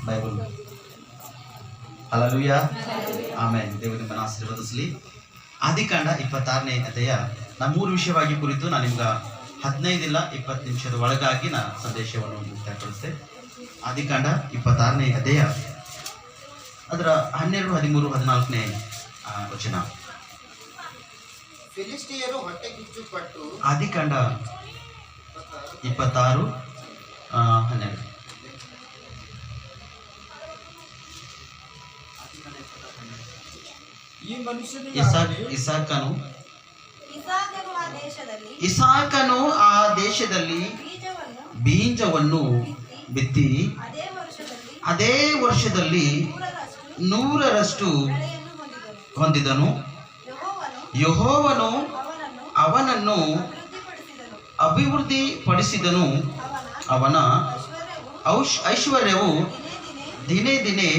Bible. Hallelujah, amen. ದೇವರು ನಿಮ್ಮನ್ನು ಆಶೀರ್ವದಿಸಲಿ. ಆದಿಕಾಂಡ 26ನೇ ಅಧ್ಯಾಯ. ನಾ 3 ವಿಷಯವಾಗಿ ಕುರಿತು ನಾನು ನಿಮ್ಗೆ 15 ಇಲ್ಲ 20 ನಿಮಿಷದ ಒಳಗಾಗಿ ನಾ ಸಂದೇಶವನ್ನು ಮುಕ್ತಾಯಗೊಳಿಸಿದೆ. ಆದಿಕಾಂಡ 26ನೇ ಅಧ್ಯಾಯ ಅದರ 12, 13, 14ನೇ ವಚನ. ಫಿಲಿಸ್ಟಿಯರು ಹೊಟ್ಟೆಕಿಚ್ಚುಪಟ್ಟು ಆದಿಕಾಂಡ 26, 12. ಈ ಮನುಷ್ಯನಿಗೆ ಇಸಾಕನು ಆ ದೇಶದಲ್ಲಿ ಬೀಜವನ್ನು ಬಿತ್ತಿ ಅದೇ ವರ್ಷದಲ್ಲಿ 100ರಷ್ಟು ಹೊಂದಿದನು. ಯೆಹೋವನು ಅವನನ್ನು ಅಭಿವೃದ್ಧಿಪಡಿಸಿದನು. ಅವನ ಐಶ್ವರ್ಯವು ದಿನೇ ದಿನೇ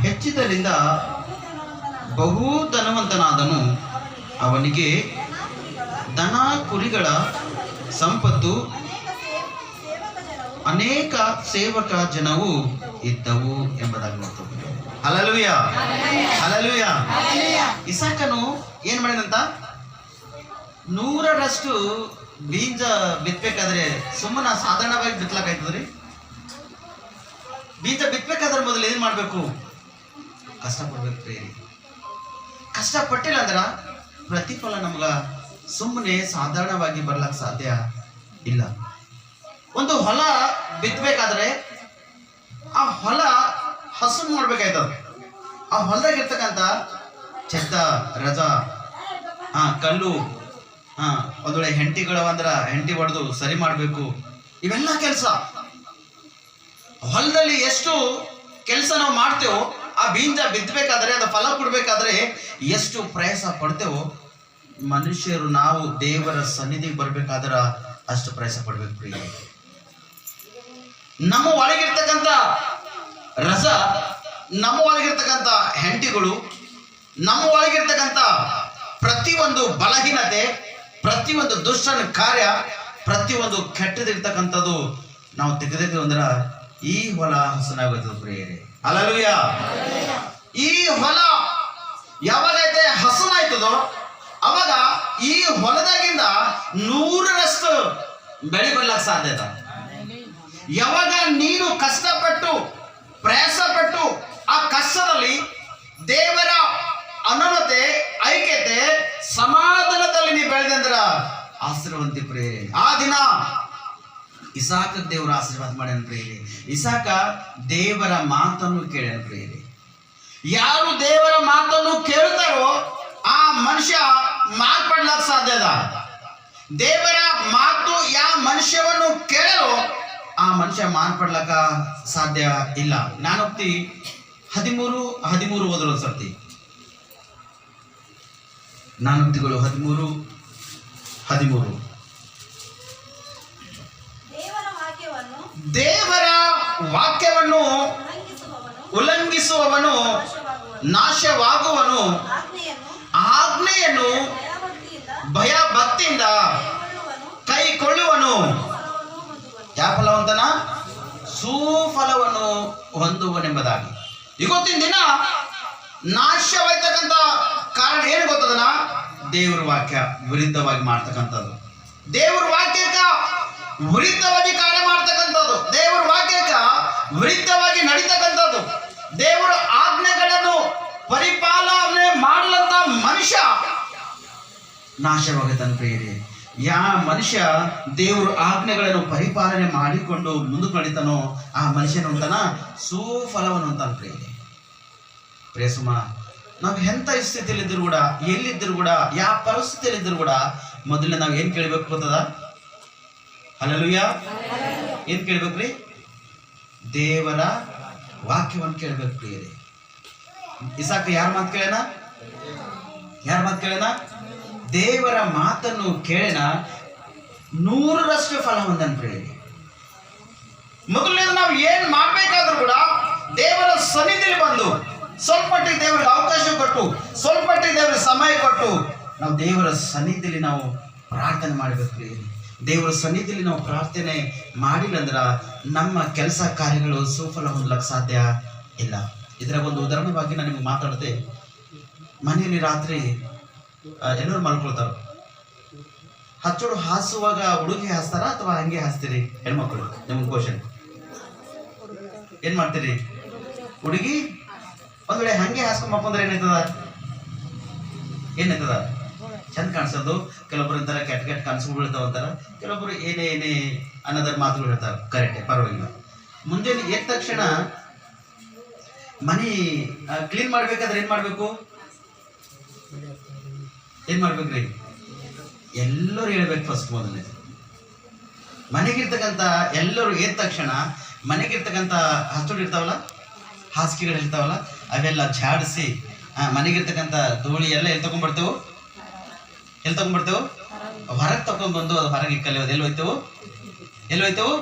ಹೆಚ್ಚಿದ್ದರಿಂದ ಬಹು ಧನವಂತನಾದನು. ಅವನಿಗೆ ದನ ಕುರಿಗಳ ಸಂಪತ್ತು, ಅನೇಕ ಸೇವಕ ಜನವು ಇದ್ದವು ಎಂಬುದಾಗಿ ನೋಡ್ತೇವೆ. Hallelujah, hallelujah. ಇಸಾಕನು ಏನ್ ಮಾಡಿದಂತ 100ರಷ್ಟು ಬೀಜ ಬಿತ್ತಬೇಕಾದ್ರೆ ಸುಮ್ಮನೆ ಸಾಧಾರಣವಾಗಿ ಬಿತ್ತಲಾಕಾಯ್ತದ್ರಿ. ಬೀಜ ಬಿತ್ತಬೇಕಾದ್ರೆ ಮೊದಲು ಏನ್ ಮಾಡ್ಬೇಕು? ಕಷ್ಟಪಡ್ಬೇಕು ಪ್ರೇರಿ. ಕಷ್ಟಪಟ್ಟಿಲ್ಲ ಅಂದ್ರ ಪ್ರತಿಫಲ ನಮ್ಗ ಸುಮ್ಮನೆ ಸಾಧಾರಣವಾಗಿ ಬರ್ಲಕ್ ಸಾಧ್ಯ ಇಲ್ಲ. ಒಂದು ಹೊಲ ಬಿತ್ತಬೇಕಾದ್ರೆ ಆ ಹೊಲ ಹಸು ಮಾಡ್ಬೇಕಾಯ್ತದ. ಆ ಹೊಲದಾಗ ಇರ್ತಕ್ಕಂಥ ಚೆತ್ತ, ರಜ, ಕಲ್ಲು, ಒಂದೊಳ್ಳೆ ಹೆಂಟಿಗಳವಂದ್ರ ಹೆಂಟಿ ಹೊಡೆದು ಸರಿ ಮಾಡಬೇಕು. ಇವೆಲ್ಲ ಕೆಲಸ ಹೊಲದಲ್ಲಿ ಎಷ್ಟು ಕೆಲಸ ನಾವು ಮಾಡ್ತೇವೋ, ಆ ಬೀಜ ಬಿತ್ತಬೇಕಾದ್ರೆ ಅದು ಫಲ ಕೊಡ್ಬೇಕಾದ್ರೆ ಎಷ್ಟು ಪ್ರಯಾಸ ಪಡ್ತೇವೋ, ಮನುಷ್ಯರು ನಾವು ದೇವರ ಸನ್ನಿಧಿಗೆ ಬರ್ಬೇಕಾದ್ರ ಅಷ್ಟು ಪ್ರಯಾಸ ಪಡ್ಬೇಕು ಪ್ರಿಯ. ನಮ್ಮ ಒಳಗಿರ್ತಕ್ಕಂಥ ರಸ, ನಮ್ಮ ಒಳಗಿರ್ತಕ್ಕಂಥ ಹೆಂಟಿಗಳು, ನಮ್ಮ ಒಳಗಿರ್ತಕ್ಕಂಥ ಪ್ರತಿಯೊಂದು ಬಲಹೀನತೆ, ಪ್ರತಿಯೊಂದು ದುಷ್ಟನ ಕಾರ್ಯ, ಪ್ರತಿಯೊಂದು ಕೆಟ್ಟದಿರ್ತಕ್ಕಂಥದ್ದು ನಾವು ತೆಗೆದಿದ್ದೀವಿ ಅಂದ್ರ ಈ ಹೊಲ ಹಸನಾಗುತ್ತದೆ ಪ್ರಿಯರೇ. ಹಲ್ಲೆಲೂಯಾ. ಈ ಹೊಲ ಯಾವಾಗೈತೆ ಹಸನಾಯ್ತದೋ ಅವಾಗ ಈ ಹೊಲದಾಗಿಂದ 100ರಷ್ಟು ಬೆಳೆ ಬರ್ಲಕ್ ಸಾಧ್ಯತೆ. ಯಾವಾಗ ನೀನು ಕಷ್ಟಪಟ್ಟು ಪ್ರಯಾಸಪಟ್ಟು ಆ ಕಷ್ಟದಲ್ಲಿ ದೇವರ ಅನುಮತೆ, ಐಕ್ಯತೆ, ಸಮಾಧಾನದಲ್ಲಿ ನೀವು ಬೆಳೆದಂದ್ರ ಆಶೀರ್ವಂತಿ ಪ್ರೇರೆ. ಆ ದಿನ ಇಸಾಕ ದೇವರ ಆಶೀರ್ವಾದ ಮಾಡ್ಯಾನ ಪ್ರೇರೆ. ಇಸಾಕ ದೇವರ ಮಾತನ್ನು ಕೇಳ್ಯಾನ ಪ್ರೇರೆ. ಯಾರು ದೇವರ ಮಾತನ್ನು ಕೇಳ್ತಾರೋ ಆ ಮನುಷ್ಯ ಮಾರ್ಪಡ್ಲಕ್ ಸಾಧ್ಯ ಅದ. ದೇವರ ಮಾತು ಯಾವ ಮನುಷ್ಯವನ್ನು ಕೇಳಲು ಆ ಮನುಷ್ಯ ಮಾರ್ಪಡ್ಲಕ್ಕ ಸಾಧ್ಯ ಇಲ್ಲ. ನಾನು ಹೋಗ್ತಿ 13 ಓದಿರೋ ಸರ್ತಿ. ಜ್ಞಾನೋಕ್ತಿಗಳು 13 ದೇವರ ವಾಕ್ಯವನ್ನು ಉಲ್ಲಂಘಿಸುವವನು ನಾಶವಾಗುವನು. ಆಜ್ಞೆಯನ್ನು ಭಯ ಭಕ್ತಿಯಿಂದ ಕೈಕೊಳ್ಳುವನು. ಯಾವ ಫಲವಂತನ? ಸುಫಲವನ್ನು ಹೊಂದುವನೆಂಬುದಾಗಿ. ಇವತ್ತಿನ ದಿನ ನಾಶವಾಯ್ತಕ್ಕಂಥ ಕಾರಣ ಏನು ಗೊತ್ತದನ? ದೇವರ ವಾಕ್ಯ ವಿರುದ್ಧವಾಗಿ ಮಾಡ್ತಕ್ಕಂಥದ್ದು, ದೇವರ ವಾಕ್ಯಕ್ಕ ವಿರುದ್ಧವಾಗಿ ಕಾರ್ಯ ಮಾಡ್ತಕ್ಕಂಥದ್ದು, ದೇವರ ವಾಕ್ಯಕ್ಕ ವಿರುದ್ಧವಾಗಿ ನಡೀತಕ್ಕಂಥದ್ದು, ದೇವರ ಆಜ್ಞೆಗಳನ್ನು ಪರಿಪಾಲನೆ ಮಾಡಲಂತ ಮನುಷ್ಯ ನಾಶವಾಗುತ್ತಾನೆ ಪ್ರಿಯರೇ. ಯಾವ ಮನುಷ್ಯ ದೇವರ ಆಜ್ಞೆಗಳನ್ನು ಪರಿಪಾಲನೆ ಮಾಡಿಕೊಂಡು ಮುಂದಕ್ಕೆ ನಡೀತಾನೋ ಆ ಮನುಷ್ಯನು ಅಂತಾನ ಸುಫಲವನ್ನು ಅಂತಾನೆ ಪ್ರಿಯರೇ. ಪ್ರೇಸುಮ, ನಾವು ಎಂಥ ಸ್ಥಿತಿಯಲ್ಲಿದ್ದರೂ ಕೂಡ, ಎಲ್ಲಿದ್ದರೂ ಕೂಡ, ಯಾವ ಪರಿಸ್ಥಿತಿಯಲ್ಲಿದ್ದರೂ ಕೂಡ ಮೊದಲೇ ನಾವು ಏನು ಕೇಳಬೇಕು ಗೊತ್ತದ? ಹಲ್ಲೆಲೂಯಾ. ಏನು ಕೇಳ್ಬೇಕ್ರಿ? ದೇವರ ವಾಕ್ಯವನ್ನು ಕೇಳಬೇಕು ಪ್ರಿಯರೇ. ಇಸಾಕ ಯಾರ ಮಾತು ಕೇಳೋಣ? ಯಾರ ಮಾತು ಕೇಳೋಣ? ದೇವರ ಮಾತನ್ನು ಕೇಳೋಣ. 100ರಷ್ಟು ಫಲ ಹೊಂದನ್ ಪ್ರಿಯರೇ. ಮೊದಲನೇದು ನಾವು ಏನ್ ಮಾಡ್ಬೇಕಾದ್ರೂ ಕೂಡ ದೇವರ ಸನ್ನಿಧಿಯಲ್ಲಿ ಬಂದು ಸ್ವಲ್ಪ ಮಟ್ಟಿಗೆ ದೇವರಿಗೆ ಅವಕಾಶ ಕೊಟ್ಟು, ಸ್ವಲ್ಪ ಮಟ್ಟಿಗೆ ದೇವರಿಗೆ ಸಮಯ ಕೊಟ್ಟು ನಾವು ದೇವರ ಸನ್ನಿಧಿಯಲ್ಲಿ ನಾವು ಪ್ರಾರ್ಥನೆ ಮಾಡಬೇಕು ಪ್ರಿಯರೇ. ದೇವರ ಸನ್ನಿಧಿಯಲ್ಲಿ ನಾವು ಪ್ರಾರ್ಥನೆ ಮಾಡಿಲ್ಲ ಅಂದ್ರೆ ನಮ್ಮ ಕೆಲಸ ಕಾರ್ಯಗಳು ಸುಫಲ ಹೊಂದಲಿಕ್ಕೆ ಸಾಧ್ಯ ಇಲ್ಲ. ಇದರ ಒಂದು ಉದಾಹರಣೆವಾಗಿ ನಾನು ನಿಮಗೆ ಮಾತಾಡಿದೆ. ಮನೆಯಲ್ಲಿ ರಾತ್ರಿ ಎಲ್ಲರೂ ಮಲ್ಕೊಳ್ತಾರೆ. ಹಚ್ಚೋಡು ಹಾಸುವಾಗ ಹುಡುಗಿ ಹಾಸ್ತಾರ ಅಥವಾ ಹಂಗೆ ಹಾಸ್ತೀರಿ? ಹೆಣ್ಮಕ್ಳು ನಿಮ್ಗೆ ಕ್ವಶನ್, ಏನ್ ಮಾಡ್ತೀರಿ? ಹುಡುಗಿ ಒಂದ್ ವೇಳೆ ಹಂಗೆ ಹಾಸ್ಕೊಂಬಂದ್ರೆ ಏನಾಯ್ತದ ಚಂದ ಕಾಣಿಸೋದು. ಕೆಲವೊಬ್ರು ಅಂತಾರ ಕೆಟ್ಟ ಕೆಟ್ಟ ಕನಸುಗಳು ಬೀಳ್ತಾವ ಅಂತಾರ, ಕೆಲವೊಬ್ರು ಏನೇ ಅನ್ನೋದ್ರ ಮಾತುಗಳು ಹೇಳ್ತಾರ. ಕರೆಕ್ಟೇ, ಪರವಾಗಿಲ್ಲ. ಮುಂಜಾನೆ ಎದ್ದ ತಕ್ಷಣ ಮನಿ ಕ್ಲೀನ್ ಮಾಡ್ಬೇಕಾದ್ರೆ ಏನ್ ಮಾಡ್ಬೇಕು ರೀ? ಎಲ್ಲರೂ ಹೇಳ್ಬೇಕು. ಫಸ್ಟ್ ಮೊದಲನೇ ಮನೆಗಿರ್ತಕ್ಕಂಥ ಎಲ್ಲರೂ ಎದ್ದ ತಕ್ಷಣ ಮನೆಗಿರ್ತಕ್ಕಂಥ ಹಚ್ಚೋಡು ಇರ್ತಾವಲ್ಲ, ಹಾಸಿಗೆಗಳು ಇರ್ತಾವಲ್ಲ, ಅವೆಲ್ಲ ಝಾಡಿಸಿ ಮನೆಗಿರ್ತಕ್ಕಂಥ ಧೂಳಿ ಎಲ್ಲ ಎಲ್ಲಿ ತಗೊಂಡ್ಬರ್ತೇವೆ? ಹೊರಗೆ ತಗೊಂಡ್ಬಂದು ಅದು ಹೊರಗೆ ಕಲಿಯೋದು. ಎಲ್ಲಿ ಹೋಯ್ತೇವು?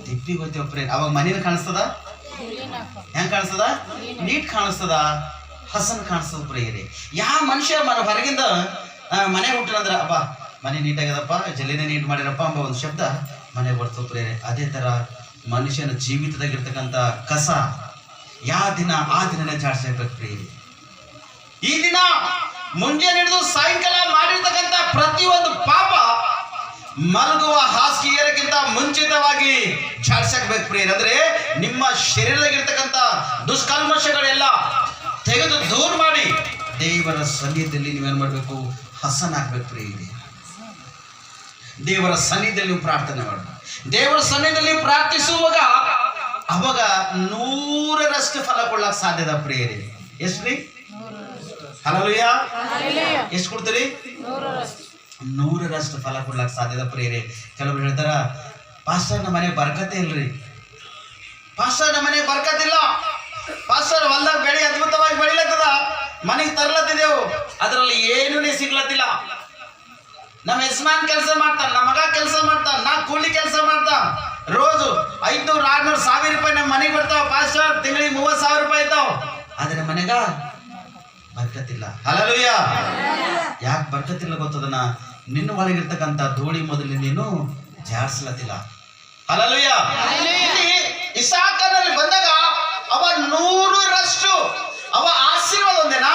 ತಿಪ್ಪಿಗೆ ಹೋಯ್ತೇವೆ ಪ್ರೇರ್. ಅವಾಗ ಮನೇನ ಕಾಣಿಸ್ತದ? ಹೆಂಗ್ ಕಾಣಿಸ್ತದ? ನೀಟ್ ಕಾಣಿಸ್ತದ, ಹಸನ್ ಕಾಣಿಸ್ತದ ಪ್ರೇರಿ. ಯಾವ ಮನುಷ್ಯ ಹೊರಗಿಂದ ಮನೆ ಹುಟ್ಟಂದ್ರ ಅಪ್ಪ ಮನೆ ನೀಟಾಗ್ಯದಪ್ಪ, ಜಲ್ಲಿನೇ ನೀಟ್ ಮಾಡಿರಪ್ಪ ಎಂಬ ಒಂದು ಶಬ್ದ ಮನೆ ಬರ್ತದೆ ಪ್ರೇರೆ. ಅದೇ ತರ ಮನುಷ್ಯನ ಜೀವಿತದಾಗಿರ್ತಕ್ಕಂಥ ಕಸ ಯಾವ ದಿನ ಆ ದಿನನೇ ಜಾಡ್ಸಿರ್ಬೇಕು ಪ್ರೇರಿ. ಈ ದಿನ ಮುಂಜಾನೆ ಹಿಡಿದು ಸಾಯಂಕಾಲ ಮಾಡಿರ್ತಕ್ಕಂಥ ಪ್ರತಿಯೊಂದು ಪಾಪ ಮಲಗುವ ಹಾಸಿಗೆಗಿಂತ ಮುಂಚಿತವಾಗಿ ಜಾಡ್ಸಕ್ಬೇಕು ಪ್ರೇರಿ. ಅಂದ್ರೆ ನಿಮ್ಮ ಶರೀರದಾಗಿರ್ತಕ್ಕಂಥ ದುಷ್ಕಲ್ಮಶಗಳೆಲ್ಲ ತೆಗೆದು ದೂರ ಮಾಡಿ ದೇವರ ಸನ್ನಿಧಿಯಲ್ಲಿ ನೀವೇನ್ ಮಾಡ್ಬೇಕು? ಹಸನಾಗ್ಬೇಕು ಪ್ರೇರಿ. ದೇವರ ಸನ್ನಿಧಿಯಲ್ಲಿ ನೀವು ಪ್ರಾರ್ಥನೆ ಮಾಡಬೇಕು. ದೇವರ ಸನ್ನಿಧಿಯಲ್ಲಿ ಪ್ರಾರ್ಥಿಸುವಾಗ ಅವಾಗ 100ರಷ್ಟು ಫಲ ಕೊಡ್ಲಕ್ ಸಾಧ್ಯದ ಪ್ರೇರಿ. ಎಷ್ಟ್ರಿ? ಹಲ್ಲೆಲೂಯಾ. ಎಷ್ಟು ಕೊಡ್ತೀರಿ? 100ರಷ್ಟು ಫಲ ಕೊಡ್ಲಕ್ ಸಾಧ್ಯದ ಪ್ರೇರಿ. ಕೆಲವರು ಹೇಳ್ತಾರ, ಪಾಸ್ಟರ್ ನಮ್ಮ ಮನೆ ಬರ್ಕತೆ ಇಲ್ರಿ, ಪಾಸ್ಟರ್ ನಮ್ಮ ಮನೆ ಬರ್ಕತಿಲ್ಲ, ಪಾಸ್ಟರ್ ಹೊಲ್ದಾಗ ಬೆಳೆ ಅದ್ಭುತವಾಗಿ ಬೆಳಿಲತ್ತದ, ಮನೆಗೆ ತರ್ಲತ್ತಿದೆವು, ಅದರಲ್ಲಿ ಏನೂ ಸಿಗ್ಲತ್ತಿಲ್ಲ. ನಮ್ಮ ಯಜಮಾನ್ ಕೆಲಸ ಮಾಡ್ತಾನ, ನಮ್ಮ ಮಗ ಕೆಲಸ ಮಾಡ್ತಾನ, ನಾ ಕೂಲಿ ಕೆಲಸ ಮಾಡ್ತಾನ, ರೋಜು 500, 600, 1000 ರೂಪಾಯಿ ನಮ್ಮ ಮನೆಗೆ ಬರ್ತಾವ. ಪಾಸ್ಟರ್ ತಿಂಗಳಿಗೆ 30,000 ರೂಪಾಯಿ ಇರ್ತಾವ, ಆದ್ರೆ ಮನೆಗ ಬರ್ಕತ್ತಿಲ್ಲ. ಹಲ್ಲೆಲೂಯಾ. ಯಾಕೆ ಬರ್ಕತ್ತಿಲ್ಲ ಗೊತ್ತದನ? ನಿನ್ನ ಒಳಗಿರ್ತಕ್ಕಂಥ ಧೂಳಿ ಮೊದಲು ನೀನು ಜಾಡ್ಸ್ಲತ್ತಿಲ್ಲ. ಹಲ್ಲೆಲೂಯಾ. ಇಸಾಕನಲ್ಲಿ ಬಂದಾಗ ಅವ 100ರಷ್ಟು ಅವ ಆಶೀರ್ವಾದ ಹೊಂದೇನ,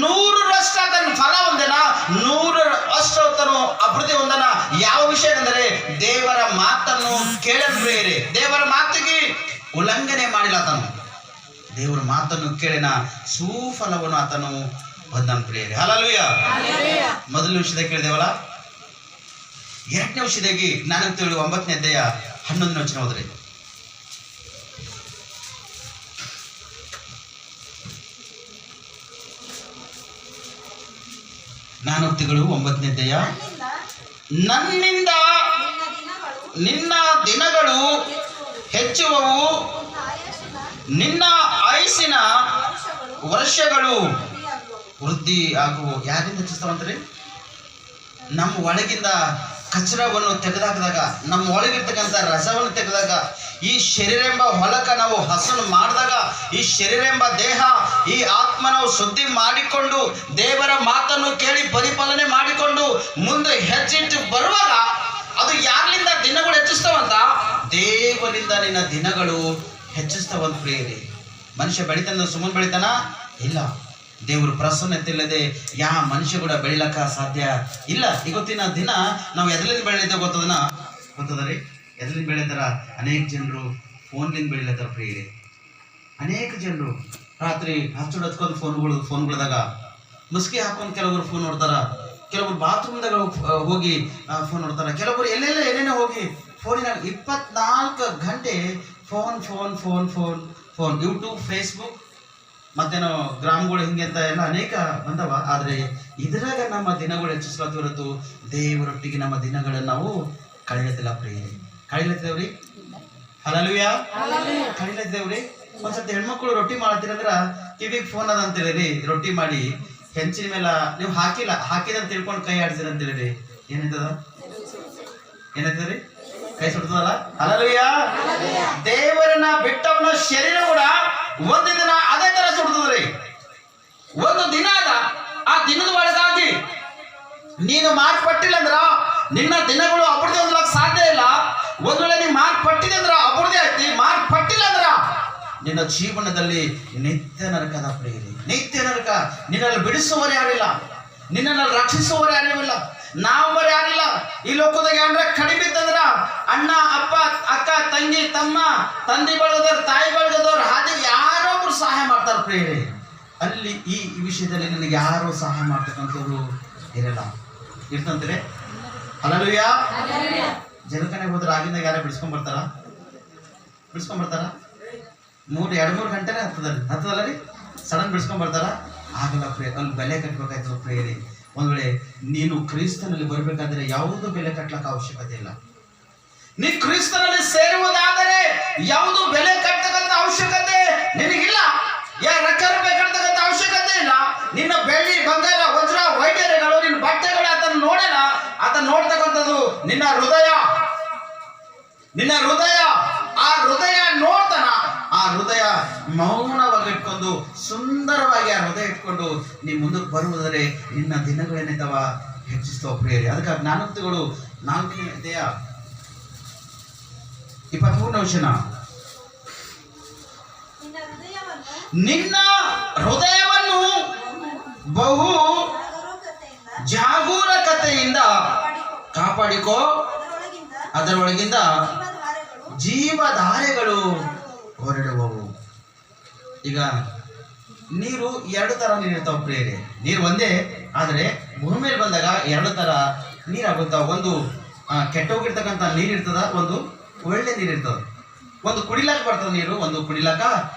100ರಷ್ಟು ಆತನ ಫಲ ಹೊಂದೇನ, 100ರಷ್ಟು ಆತನು ಅಭಿವೃದ್ಧಿ ಹೊಂದನ. ಯಾವ ವಿಷಯ ಅಂದರೆ ದೇವರ ಮಾತನ್ನು ಕೇಳಬೇರೆ, ದೇವರ ಮಾತಿಗೆ ಉಲ್ಲಂಘನೆ ಮಾಡಿಲ್ಲ ಆತನು. ದೇವರ ಮಾತನ್ನು ಕೇಳಿನ ಸುಫಲವನ್ನು ಆತನು ಹೊಂದನ ಪ್ರಿಯರೇ. ಹಲ್ಲೆಲೂಯಾ. ಮೊದಲ ವಿಷಯದಾಗ ಕೇಳಿದೇವಲ್ಲ. ಎರಡನೇ ವಿಷಯದಾಗಿ ನಾನು ತಿಳಿ 9ನೇ ಅಧ್ಯಾಯ 11ನೇ ವಚನ ಹೋದ್ರಿ. ಜ್ಞಾನೋಕ್ತಿಗಳು 9ನೇ ಅಧ್ಯಾಯ. ನನ್ನಿಂದ ನಿನ್ನ ದಿನಗಳು ಹೆಚ್ಚುವವು, ನಿನ್ನ ಆಯುಸ್ಸಿನ ವರ್ಷಗಳು ವೃದ್ಧಿ ಆಗುವು. ಯಾರಿಂದ ಹೆಚ್ಚಿಸ್ತಾವಂತ್ರಿ? ನಮ್ಮ ಒಳಗಿಂದ ಕಚರವನ್ನು ತೆಗೆದಾಕಿದಾಗ, ನಮ್ಮ ಒಳಗಿರ್ತಕ್ಕಂಥ ರಸವನ್ನು ತೆಗೆದಾಗ, ಈ ಶರೀರ ಎಂಬ ಹೊಲಕ ನಾವು ಹಸನು ಮಾಡಿದಾಗ, ಈ ಶರೀರ ಎಂಬ ದೇಹ, ಈ ಆತ್ಮ ನಾವು ಶುದ್ಧಿ ಮಾಡಿಕೊಂಡು ದೇವರ ಮಾತನ್ನು ಕೇಳಿ ಪರಿಪಾಲನೆ ಮಾಡಿಕೊಂಡು ಮುಂದೆ ಹೆಚ್ಚಿಟ್ಟು ಬರುವಾಗ ಅದು ಯಾರಿಂದ ದಿನಗಳು ಹೆಚ್ಚಿಸ್ತಾವಂತ? ದೇವರಿಂದ ನಿನ್ನ ದಿನಗಳು ಹೆಚ್ಚಿಸ್ತಾವಂತ ಪ್ರಿಯರಿ. ಮನುಷ್ಯ ಬೆಳಿತಾನ ಸುಮ್ಮನೆ ಬೆಳಿತಾನ? ಇಲ್ಲ. ದೇವರು ಪ್ರಸನ್ನತೆ ಇಲ್ಲದೆ ಯಾವ ಮನುಷ್ಯ ಕೂಡ ಬೆಳಿಲಕ್ಕ ಸಾಧ್ಯ ಇಲ್ಲ. ಇವತ್ತಿನ ದಿನ ನಾವು ಎದರಿಂದ ಬೆಳಿತೇವೆ ಗೊತ್ತದರಿ? ಎದರಿಂದ ಬೆಳಿತಾರ? ಅನೇಕ ಜನರು ಫೋನ್ಲಿಂದ ಬೆಳಿಲತ್ತಾರ ಪ್ರಿಯರಿ. ಅನೇಕ ಜನರು ರಾತ್ರಿ ಹಚ್ಕೊಂಡು ಫೋನ್ಗಳದಾಗ ಮುಸ್ಕಿ ಹಾಕೊಂಡು ಕೆಲವರು ಫೋನ್ ನೋಡ್ತಾರ, ಕೆಲವರು ಬಾತ್ರೂಮ್ದಾಗ ಹೋಗಿ ಫೋನ್ ನೋಡ್ತಾರ, ಕೆಲವರು ಎಲ್ಲೆಲ್ಲ ಏನೇನೋ ಹೋಗಿ ಫೋನಿನ 24 ಗಂಟೆ phone phone phone phone phone YouTube, Facebook, ಮತ್ತೇನೋ ಗ್ರಾಮಗಳು ಹಿಂಗೆ ಅಂತ ಎಲ್ಲ ಅನೇಕ ಬಂದವ. ಆದರೆ ಇದರಾಗ ನಮ್ಮ ದಿನಗಳು ಹೆಚ್ಚಿಸ್ಲತ್ತಿ ಹೊರತು ದೇವರೊಟ್ಟಿಗೆ ನಮ್ಮ ದಿನಗಳನ್ನು ನಾವು ಕಳೆಯತ್ತಿಲ್ಲ ಪ್ರಿಯರಿ. ಕಳಿಲತ್ತೇವ್ರಿ? ಹಲ್ಲೆಲೂಯಾ. ಕಳಿಲತ್ತೇವ್ರಿ. ಒಂದ್ಸತಿ ಹೆಣ್ಮಕ್ಳು ರೊಟ್ಟಿ ಮಾಡತ್ತೀರಂದ್ರ ಕಿವಿಗೆ ಫೋನ್ ಅದ ಅಂತೇಳಿರಿ, ರೊಟ್ಟಿ ಮಾಡಿ ಹೆಂಚಿನ ಮೇಲೆ ನೀವು ಹಾಕಿದಂತ ತಿಳ್ಕೊಂಡು ಕೈ ಆಡ್ಸಿರ ಅಂತೇಳಿರಿ, ಏನಾಯ್ತದ್ರಿ? ಕೈ ಸುಡ್ತದಲ್ಲ. ಹಲ್ಲೆಲೂಯಾ. ದೇವರನ್ನ ಬಿಟ್ಟವನ ಶರೀರ ಕೂಡ ಒಂದು ದಿನ ಅದೇ ತರ ಸುಡ್ತದ್ರಿ. ಒಂದು ದಿನ ಅದ, ಆ ದಿನದ ಒಳಗಾಗಿ ನೀನು ಮಾರ್ಪಟ್ಟಿಲ್ಲ ಅಂದ್ರ ನಿನ್ನ ದಿನಗಳು ಅಭಿವೃದ್ಧಿ ಹೊಂದಲಕ್ಕೆ ಒಂದ್ ವೇಳೆ ನೀ ಮಾರ್ಕ್ ಪಟ್ಟಿದೆ ಅಂದ್ರ ಅಪೂರ್ತಿ ಆಗ್ತಿ, ಮಾರ್ಕ್ ಪಟ್ಟಿಲ್ಲ ಅಂದ್ರ ನಿನ್ನ ಜೀವನದಲ್ಲಿ ನಿತ್ಯ ನರಕದ ಪ್ರಿಯರಿ, ನಿತ್ಯ ನರಕ. ನಿನ್ನಲ್ಲಿ ಬಿಡಿಸುವವರು ಯಾರಿಲ್ಲ, ನಿನ್ನನ್ನು ರಕ್ಷಿಸುವವರು ಯಾರಿಲ್ಲ, ನಾವವರು ಯಾರಿಲ್ಲ. ಈ ಲೋಕದಾಗ ಏನ್ರ ಕಡಿಮೆ ಇತ್ತಂದ್ರ ಅಣ್ಣ, ಅಪ್ಪ, ಅಕ್ಕ, ತಂಗಿ, ತಮ್ಮ, ತಂದೆ ಬಳಗದವ್ರು, ತಾಯಿ ಬಳಗದವ್ರು, ಹಾಗೆ ಯಾರೊಬ್ರು ಸಹಾಯ ಮಾಡ್ತಾರೆ ಪ್ರಿಯರಿ. ಅಲ್ಲಿ ಈ ವಿಷಯದಲ್ಲಿ ನನಗೆ ಯಾರು ಸಹಾಯ ಮಾಡ್ತಕ್ಕಂಥವ್ರು ಇರಲ್ಲ. ಇರ್ತಂದ್ರೆ ಹಲ್ಲೆಲೂಯಾ. ಜನಕನೇ ಹೋದ್ರೆ ಆಗಿಂದಾಗ ಯಾರ ಬಿಡಿಸ್ಕೊಂಡ್ ಬರ್ತಾರ? ಎರಡು ಮೂರು ಗಂಟೆನೇ ಹತ್ತದಲ್ಲ ರೀ, ಸಡನ್ ಬಿಡಿಸ್ಕೊಂಡ್ ಬರ್ತಾರ? ಆಗಲ್ಲ ಪ್ರಿಯ. ಅಲ್ಲಿ ಬೆಲೆ ಕಟ್ಟಬೇಕಾಯ್ತು ಪ್ರಿಯರಿ. ಒಂದ್ ವೇಳೆ ನೀನು ಕ್ರಿಸ್ತನಲ್ಲಿ ಬರ್ಬೇಕಾದ್ರೆ ಯಾವುದು ಬೆಲೆ ಕಟ್ಟಲಕ್ಕ ಅವಶ್ಯಕತೆ ಇಲ್ಲ. ನೀ ಕ್ರಿಸ್ತನಲ್ಲಿ ಸೇರುವುದಾದರೆ ಯಾವುದು ಬೆಲೆ ಕಟ್ಟತಕ್ಕಂಥ ಅವಶ್ಯಕತೆ ನಿನಗಿಲ್ಲ. ರೊಕ್ಕ ಕಟ್ಟತಕ್ಕಂಥ ಅವಶ್ಯಕತೆ ಇಲ್ಲ. ನಿನ್ನ ಬೆಳ್ಳಿ, ಬಂಗಾರ, ವಜ್ರ, ವೈಢೂರ್ಯಗಳು, ನಿನ್ನ ಬಟ್ಟೆಗಳು ಆತನ ನೋಡಲ್ಲ. ಆತನ ನೋಡ್ತಕ್ಕಂಥದ್ದು ನಿನ್ನ ಹೃದಯ. ಆ ಹೃದಯ ನೋಡ್ತಾನ. ಆ ಹೃದಯ ಮೌನವಾಗಿ ಇಟ್ಕೊಂಡು, ಸುಂದರವಾಗಿ ಆ ಹೃದಯ ಇಟ್ಕೊಂಡು ನೀ ಮುಂದಕ್ಕೆ ಬರುವುದರೆ ನಿನ್ನ ದಿನಗಳೇನಿದ್ದಾವ ಹೆಚ್ಚಿಸ್ತವ ಪ್ರಿಯರಿ. ಅದಕ್ಕೆ ಜ್ಞಾನೋಕ್ತಿಗಳು 4ನೇ ಅಧ್ಯಾಯ 23ನೇ ವಚನ. ನಿನ್ನ ಹೃದಯವನ್ನು ಬಹು ಜಾಗರೂಕತೆಯಿಂದ ಕಾಪಾಡಿಕೋ, ಅದರೊಳಗಿಂದ ಜೀವಧಾರೆಗಳು ಹೊರಡುವವು. ಈಗ ನೀರು 2 ತರ ನೀರಿರ್ತಾವ ಪ್ರಿಯರಿ. ನೀರು ಒಂದೇ, ಆದರೆ ಭೂಮಿ ಮೇಲೆ ಬಂದಾಗ 2 ತರ ನೀರಾಗುತ್ತಾವ. ಒಂದು ಕೆಟ್ಟೋಗಿರ್ತಕ್ಕಂಥ ನೀರು ಇರ್ತದ, ಒಂದು ಒಳ್ಳೆ ನೀರು ಇರ್ತದ. ಒಂದು ಕುಡಿಲಾಕ ಬರ್ತದ ನೀರು, ಒಂದು ಕುಡಿಲಾಕ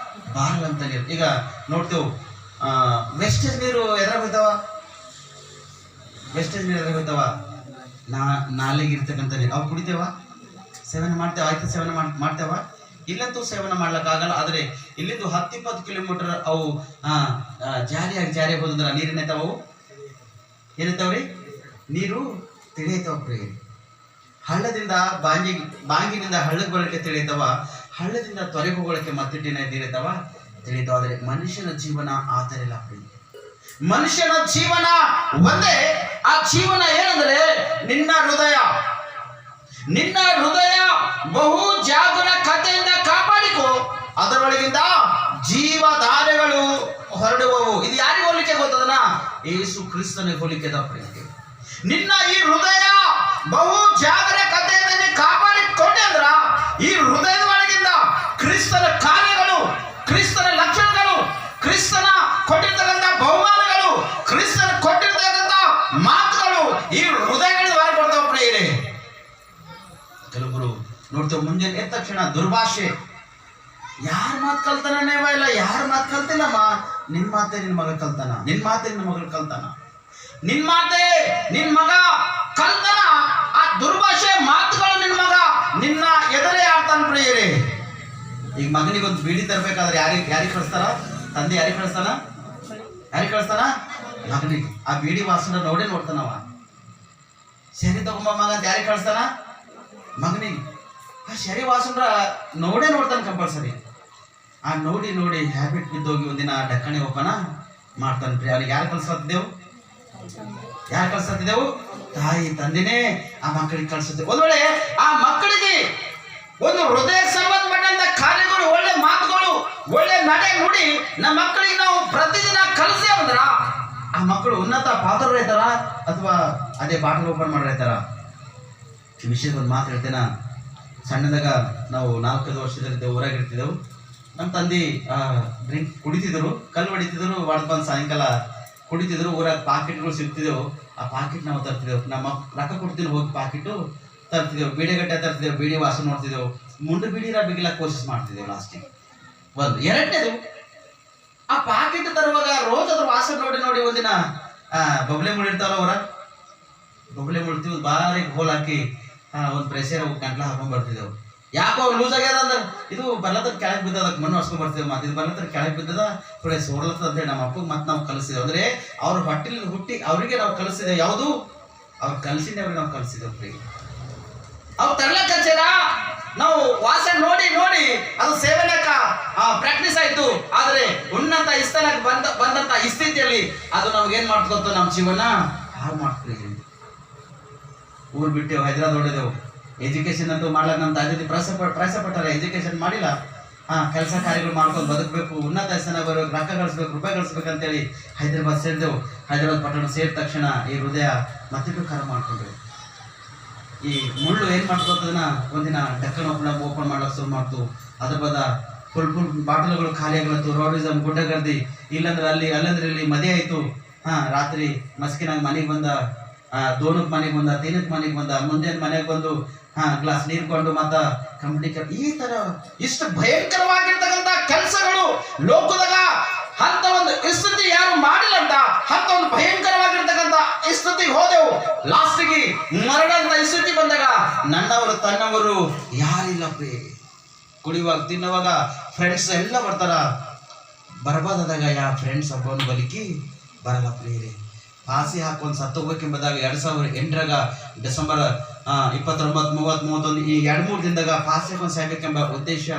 ಬಾರಲಂತ ನೀರು. ಈಗ ನೋಡ್ತೇವೆ, ವೆಸ್ಟೇಜ್ ನೀರು ಎದ್ರಾಗ ಹೋಯ್ತಾವ? ವೆಸ್ಟೇಜ್ ನೀರು ಎದ್ರಾಗ ಹೋಯ್ತಾವ? ನಾಲೆಗೆ ಇರ್ತಕ್ಕಂಥ ನೀರು ಅವು ಕುಡಿತೇವ, ಸೇವನೆ ಮಾಡ್ತೇವೆ. ಆಯ್ತು, ಸೇವನೆ ಮಾಡ್ತೇವ? ಇಲ್ಲಂತೂ ಸೇವನೆ ಮಾಡ್ಲಿಕ್ಕಾಗಲ್ಲ. ಆದರೆ ಇಲ್ಲಿಂದ 10-20 ಕಿಲೋಮೀಟರ್ ಅವು ಜಾರಿ ಹೋದಂದ್ರ ನೀರೇನೈತಾವ? ಅವು ಏನೈತಾವ್ರಿ? ನೀರು ತಿಳಿಯೈತಾವ ಪ್ರಿಯ. ಹಳ್ಳದಿಂದ ಬಾಂಗಿನಿಂದ ಹಳ್ಳಕ್ಕೆ ಬರೋಕ್ಕೆ ತಿಳಿಯೈತಾವ, ಹಳ್ಳದಿಂದ ತೊರೆಗೆ ಹೋಗೋಳಕ್ಕೆ ಮತ್ತಿಟ್ಟಿನ ನೀರೈತಾವ ತಿಳಿತಾವ. ಆದರೆ ಮನುಷ್ಯನ ಜೀವನ ಆತರಿಲ್ಲ ಪ್ರಿಯ. ಮನುಷ್ಯನ ಜೀವನ ಒಂದೇ. ಆ ಜೀವನ ಏನಂದ್ರೆ ನಿನ್ನ ಹೃದಯ ಬಹು ಜಾಗರೂಕತೆಯಿಂದ ಕಾಪಾಡಿಕೋ, ಅದರೊಳಗಿಂದ ಜೀವಧಾರೆಗಳು ಹೊರಡುವವು. ಇದು ಯಾರಿಗೆ ಹೋಲಿಕೆ ಗೊತ್ತದನ? ಯೇಸು ಕ್ರಿಸ್ತನಿಗೆ ಹೋಲಿಕೆ ಅದ ಪ್ರಿಯ. ನಿನ್ನ ಈ ಹೃದಯ ಬಹು ಜಾಗರೂಕತೆಯಿಂದ ಕಾಪಾಡಿಕೊಂಡೆ ಅಂದ್ರ ಈ ಹೃದಯದ ಒಳಗಿಂದ ಕ್ರಿಸ್ತನ ಕಾರ್ಯಗಳು, ಕ್ರಿಸ್ತನ ಲಕ್ಷಣಗಳು, ಕ್ರಿಸ್ತನ ಕೊಟ್ಟಿರ್ತಕ್ಕಂಥ ಬಹುಮಾನಗಳು, ಕ್ರಿಸ್ತನ ಕೊಟ್ಟಿರ್ತಕ್ಕಂಥ ಮಾತುಗಳು ಈ ಹೃದಯಗಳಿಗೆ ಹೊರ ಕೊಡ್ತಾವ ಪ್ರಿಯರೇ. ಕೆಲವರು ನೋಡ್ತೇವೆ, ಮುಂಜಾನೆ ಎದ್ದ ತಕ್ಷಣ ದುರ್ಭಾಷೆ. ಯಾರ ಮಾತು ಕಲ್ತಾನೇವ ಇಲ್ಲ, ಯಾರ ಮಾತು ಕಲ್ತಿಲ್ಲಮ್ಮ. ನಿನ್ ಮಾತೆ ನಿನ್ ಮಗ ಕಲ್ತಾನ, ನಿನ್ ಮಾತೆ ನಿನ್ನ ಮಗಳು ಕಲ್ತಾನ, ನಿನ್ ಮಾತೆ ನಿನ್ ಮಗ ಕಲ್ತಾನ. ಆ ದುರ್ಭಾಷೆ ಮಾತುಗಳು ನಿನ್ನ ಎದುರೇ ಆಡ್ತಾನ ಪ್ರಿಯರೇ. ಈಗ ಮಗನಿಗೊಂದು ಬೀಡಿ ತರಬೇಕಾದ್ರೆ ಯಾರಿಗೆ ಕಳಿಸ್ತಾರ? ತಂದೆ ಯಾರಿಗೆ ಕಳಿಸ್ತಾನ? ಮಗನಿಗೆ. ಆ ಬೀಡಿ ವಾಸನ ನೋಡ್ತಾನವ. ಸರಿ ತಗೊಂಬ ಮಗ ಅಂತ ಯಾರಿಗೆ ಕಳಿಸ್ತಾನ? ಮಗನಿಗೆ. ಆ ಶರಿ ವಾಸನ ನೋಡ್ತಾನೆ ಕಂಪಲ್ಸರಿ. ಆ ನೋಡಿ ಹ್ಯಾಬಿಟ್ ಬಿದ್ದೋಗಿ ಒಂದಿನ ಡಕ್ಕಣೆ ಓಪನ ಮಾಡ್ತಾನೆ ಪ್ರಿಯ. ಅವ್ರಿಗೆ ಯಾರು ಕಳ್ಸತ್ತಿದ್ದೆವು? ತಾಯಿ ತಂದೆನೇ ಆ ಮಕ್ಕಳಿಗೆ ಕಳ್ಸುತ್ತೆ. ಒಂದ್ ವೇಳೆ ಆ ಮಕ್ಕಳಿಗೆ ಒಂದು ಹೃದಯಕ್ಕೆ ಸಂಬಂಧಪಟ್ಟಂತ ಕಾರ್ಯಗಳು, ಒಳ್ಳೆ ಮಾತುಗಳು, ಒಳ್ಳೆ ನಡೆ ನುಡಿ ನಮ್ಮ ಮಕ್ಕಳಿಗೆ ನಾವು ಪ್ರತಿದಿನ ಕಲಿಸ್ತೇವೆ ಅಂದ್ರ ಆ ಮಕ್ಕಳು ಉನ್ನತ ಪಾತ್ರ ಇರ್ತಾರ ಅಥವಾ ಅದೇ ಬಾಟಲ್ ಓಪನ್ ಮಾಡಿರ್ತಾರ? ಈ ವಿಷಯದ ಒಂದು ಮಾತು ಹೇಳ್ತೇನೆ. ಸಣ್ಣದಾಗ ನಾವು 4-5 ವರ್ಷದಲ್ಲಿದ್ದೆವು, ಊರಾಗಿರ್ತಿದ್ದೆವು. ನಮ್ಮ ತಂದೆ ಡ್ರಿಂಕ್ ಕುಡಿತಿದ್ರು, ಕಲ್ಲು ಹೊಡಿತಿದ್ರು, ಬಂದು ಸಾಯಂಕಾಲ ಕುಡಿತಿದ್ರು. ಊರಾಗ ಪಾಕೆಟ್ಗಳು ಸಿಗ್ತಿದ್ದೆವು. ಆ ಪಾಕೆಟ್ ನಾವು ತರ್ತಿದ್ದೆವು. ನಮ್ಮ ರೊಕ್ಕ ಕೊಡ್ತೀನಿ ಹೋಗಿ ಪಾಕೆಟು ತರ್ತಿದ್ದೆವು. ಬೀಡಿಗಟ್ಟೆ ತರ್ತಿದ್ದೆವು, ಬೀಡಿ ವಾಸನೆ ನೋಡ್ತಿದ್ದೆವು. ಮುಂಡು ಬೀಡಿರ ಬಿಗಿಲಕ್ಕೆ ಕೋಶಿಸ್ ಮಾಡ್ತಿದ್ದೆವು. ಲಾಸ್ಟಿಗೆ ಒಂದು. ಎರಡನೇದು, ಆ ಪಾಕೆಟ್ ತರುವಾಗ ರೋಜ್ ಅದ್ರ ವಾಸನೆ ನೋಡಿ ಒಂದಿನ ಬಬ್ಲೆ ಮುಳಿರ್ತಾವಲ್ಲ ಅವರ ಬಬ್ಲೆ ಮುಳ್ತೀವಿ, ಬಾರಿಗೆ ಹೋಲ್ ಹಾಕಿ ಒಂದು ಪ್ರೆಷರ್ ಗಂಟ್ಲ ಹಾಕೊಂಡ್ ಬರ್ತಿದ್ದೆವು. ಯಾಕೋ ಲೂಸ್ ಆಗ್ಯದ ಅಂದ್ರೆ ಇದು ಬರ್ಲತ್ರ ಕೆಳಗೆ ಬಿದ್ದದ, ಮಣ್ಣು ಹೊಡ್ಸ್ಕೊಂಡ್ ಬರ್ತಿದ್ದೇವೆ. ಮತ್ತೆ ಇದು ಬರ್ಲತ್ರ ಕೆಳಗೆ ಬಿದ್ದದ ಥೋಡೆ ಸೋಡ್ಲತ್ತ ಅಂತೇಳಿ ನಮ್ಮ ಅಪ್ಪಗೆ ಮತ್ತೆ ನಾವು ಕಲಿಸಿದೆವು. ಅಂದ್ರೆ ಅವ್ರ ಹೊಟ್ಟೆಲಿ ಹುಟ್ಟಿ ಅವರಿಗೆ ನಾವು ಕಲಿಸಿದೆವು. ಯಾವುದು ಅವ್ರು ಕಲಿಸಿದ್ದೆ, ಅವ್ರಿಗೆ ನಾವು ಕಲಿಸಿದೆವು ಪ್ರೀ. ಅವ್ರು ತರ್ಲಕ್ಕ ಹಚ್ಚಾರ, ನಾವು ವಾಸನೆ ನೋಡಿ ಅದು ಸೇವನಕ್ಕ ಪ್ರಾಕ್ಟೀಸ್ ಆಯ್ತು. ಆದ್ರೆ ಉನ್ನತ ಸ್ಥಾನಕ್ಕೆ ಬಂದಂತ ಈ ಸ್ಥಿತಿಯಲ್ಲಿ ಅದು ನಮ್ಗೆ ಏನ್ ಮಾಡ್ತೋ ನಮ್ಮ ಜೀವನ ಹಾಳು ಮಾಡ್ತೀವಿ. ಊರ್ ಬಿಟ್ಟೆವು, ಹೈದರಾಬಾದ್ ಹೊಡೆದೆವು. ಎಜುಕೇಶನ್ ಅಂತೂ ಮಾಡ್ಲಿಕ್ಕೆ ನಮ್ಮ ತಂದೆ ಪ್ರಯಾಸ ಪಟ್ಟಾರೆ, ಎಜುಕೇಶನ್ ಮಾಡಿಲ್ಲ. ಕೆಲಸ ಕಾರ್ಯಗಳು ಮಾಡ್ಕೊಂಡು ಬದುಕಬೇಕು, ಉನ್ನತ ಸ್ಥಾನ ಬರಬೇಕು, ರೊಕ್ಕ ಗಳಿಸ್ಬೇಕು, ರೂಪಾಯಿ ಗಳಿಸ್ಬೇಕಂತೇಳಿ ಹೈದರಾಬಾದ್ ಸೇರಿದೆವು. ಹೈದರಾಬಾದ್ ಪಟ್ಟಣ ಸೇರಿದ ತಕ್ಷಣ ಈ ಹೃದಯ ಮತ್ತಿಟ್ಟು ಕರ ಮಾಡ್ಕೊಂಡ್ರು. ಈ ಮುಳ್ಳು ಏನು ಮಾಡ್ಕೋತದನ್ನ ಒಂದಿನ ಡಕ್ಕನ್ ಓಪನ್ ಮಾಡ್ಲಿಕ್ಕೆ ಶುರು ಮಾಡ್ತು. ಅದ್ರ ಬದ ಫುಲ್ ಬಾಟಲ್ಗಳು ಖಾಲಿ ಆಗ್ಲತ್ತು. ರೋಡಿಸಮ್, ಗುಡ್ಡಗರ್ದಿ, ಇಲ್ಲಂದ್ರೆ ಅಲ್ಲಿ ಅಲ್ಲಂದ್ರೆ ಇಲ್ಲಿ ಮದುವೆ ಆಯ್ತು. ರಾತ್ರಿ ಮಸ್ಕಿನಾಗ ಮನೆಗೆ ಬಂದ, ದೋನಕ್ಕೆ ಮನೆಗೆ ಬಂದ, ತಿನ್ನಕ್ಕೆ ಮನೆಗೆ ಬಂದ, ಮುಂಜಾನೆ ಮನೆಗೆ ಬಂದು ಗ್ಲಾಸ್ ನೀರು ಕೊಂಡು ಮತ್ತ ಕಂಪ್ನಿ ಈ ತರ ಇಷ್ಟು ಭಯಂಕರವಾಗಿರ್ತಕ್ಕಂಥ ಕೆಲಸಗಳು ಲೋಕದಾಗ ಅಂತ ಒಂದು ಸ್ಥಿತಿ ಯಾರು ಮಾಡಿಲ್ಲ ಅಂತ ಒಂದು ಭಯಂಕರವಾಗಿರ್ತಕ್ಕಂಥ ಸ್ಥಿತಿಗೆ ಹೋದೆವು. ಲಾಸ್ಟಿಗೆ ಮರಣ ಅಂತ ಸ್ಥಿತಿ ಬಂದಾಗ ನನ್ನವರು ತನ್ನವರು ಯಾರಿಲ್ಲ ಪ್ರೇ. ಕುಡಿಯುವಾಗ ತಿನ್ನುವಾಗ ಫ್ರೆಂಡ್ಸ್ ಎಲ್ಲ ಬರ್ತಾರ. ಬರ್ಬಾದಾಗ ಯಾವ ಫ್ರೆಂಡ್ಸ್ ಒಬ್ಬನು ಬಲಿಕಿ ಬರಲ್ಲ ಪ್ರಿಯರೇ. ಪಾಸಿ ಹಾಕೊಂಡು ಸತ್ತೋಗ್ಬೇಕೆಂಬುದಾಗ 2008 ಡಿಸೆಂಬರ್ 29, 30, 31 ಈ 2-3 ದಿನದಾಗ ಪಾಸಿ ಹಾಕೊಂಡು ಸಾಯ್ಬೇಕೆಂಬ ಉದ್ದೇಶ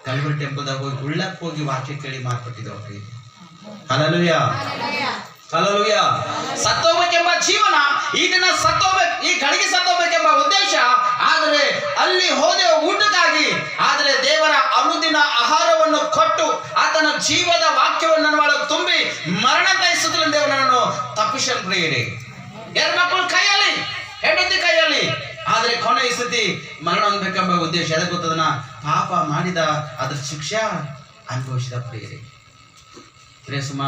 ಕಲ್ವರಿ ಟೆಂಪಲ್ದಾಗ ಹೋಗಿ ಉಳ್ಳಕ್ಕೆ ಹೋಗಿ ವಾಕ್ಯ ಕೇಳಿ ಮಾರ್ಪಟ್ಟಿದ್ದೇವೆ ಪ್ರಿಯರೇ. Hallelujah, hallelujah. ಸತ್ತೋಗ್ಬೇಕೆಂಬ ಜೀವನ ಈ ದಿನ ಸತ್ತೋಗ್ಬೇಕು, ಈ ಗಳಿಗೆ ಸತ್ತೋಗ್ಬೇಕೆಂಬ ಉದ್ದೇಶ. ಆದರೆ ಅಲ್ಲಿ ಹೋದೆವು ಊಟಕ್ಕಾಗಿ. ಆದರೆ ದೇವರ ಅನುದಿನ ಆಹಾರವನ್ನು ಕೊಟ್ಟು ಆತನ ಜೀವದ ವಾಕ್ಯವನ್ನು ನನ್ನ ಒಳಗೆ ತುಂಬಿ ಮರಣ ತಯಿಸುತ್ತಲಿಂದ ದೇವರನ್ನು ತಪ್ಪಿಸಲು ಪ್ರಿಯರೇ. ಹೆಣ್ಮಕ್ಳು ಕೈಯಲ್ಲಿ, ಹೆಂಡತಿ ಕೈಯಲ್ಲಿ. ಆದರೆ ಕೊನೆಯ ಸ್ಥಿತಿ ಮರಣ ಹೊಂದಬೇಕೆಂಬ ಉದ್ದೇಶ. ಎದಕ್ಕೆ ಗೊತ್ತದನ್ನ ಪಾಪ ಮಾಡಿದ ಅದ್ರ ಶಿಕ್ಷೆ ಅನುಭವಿಸಿದ ಪ್ರಿಯರೇ. ಸುಮ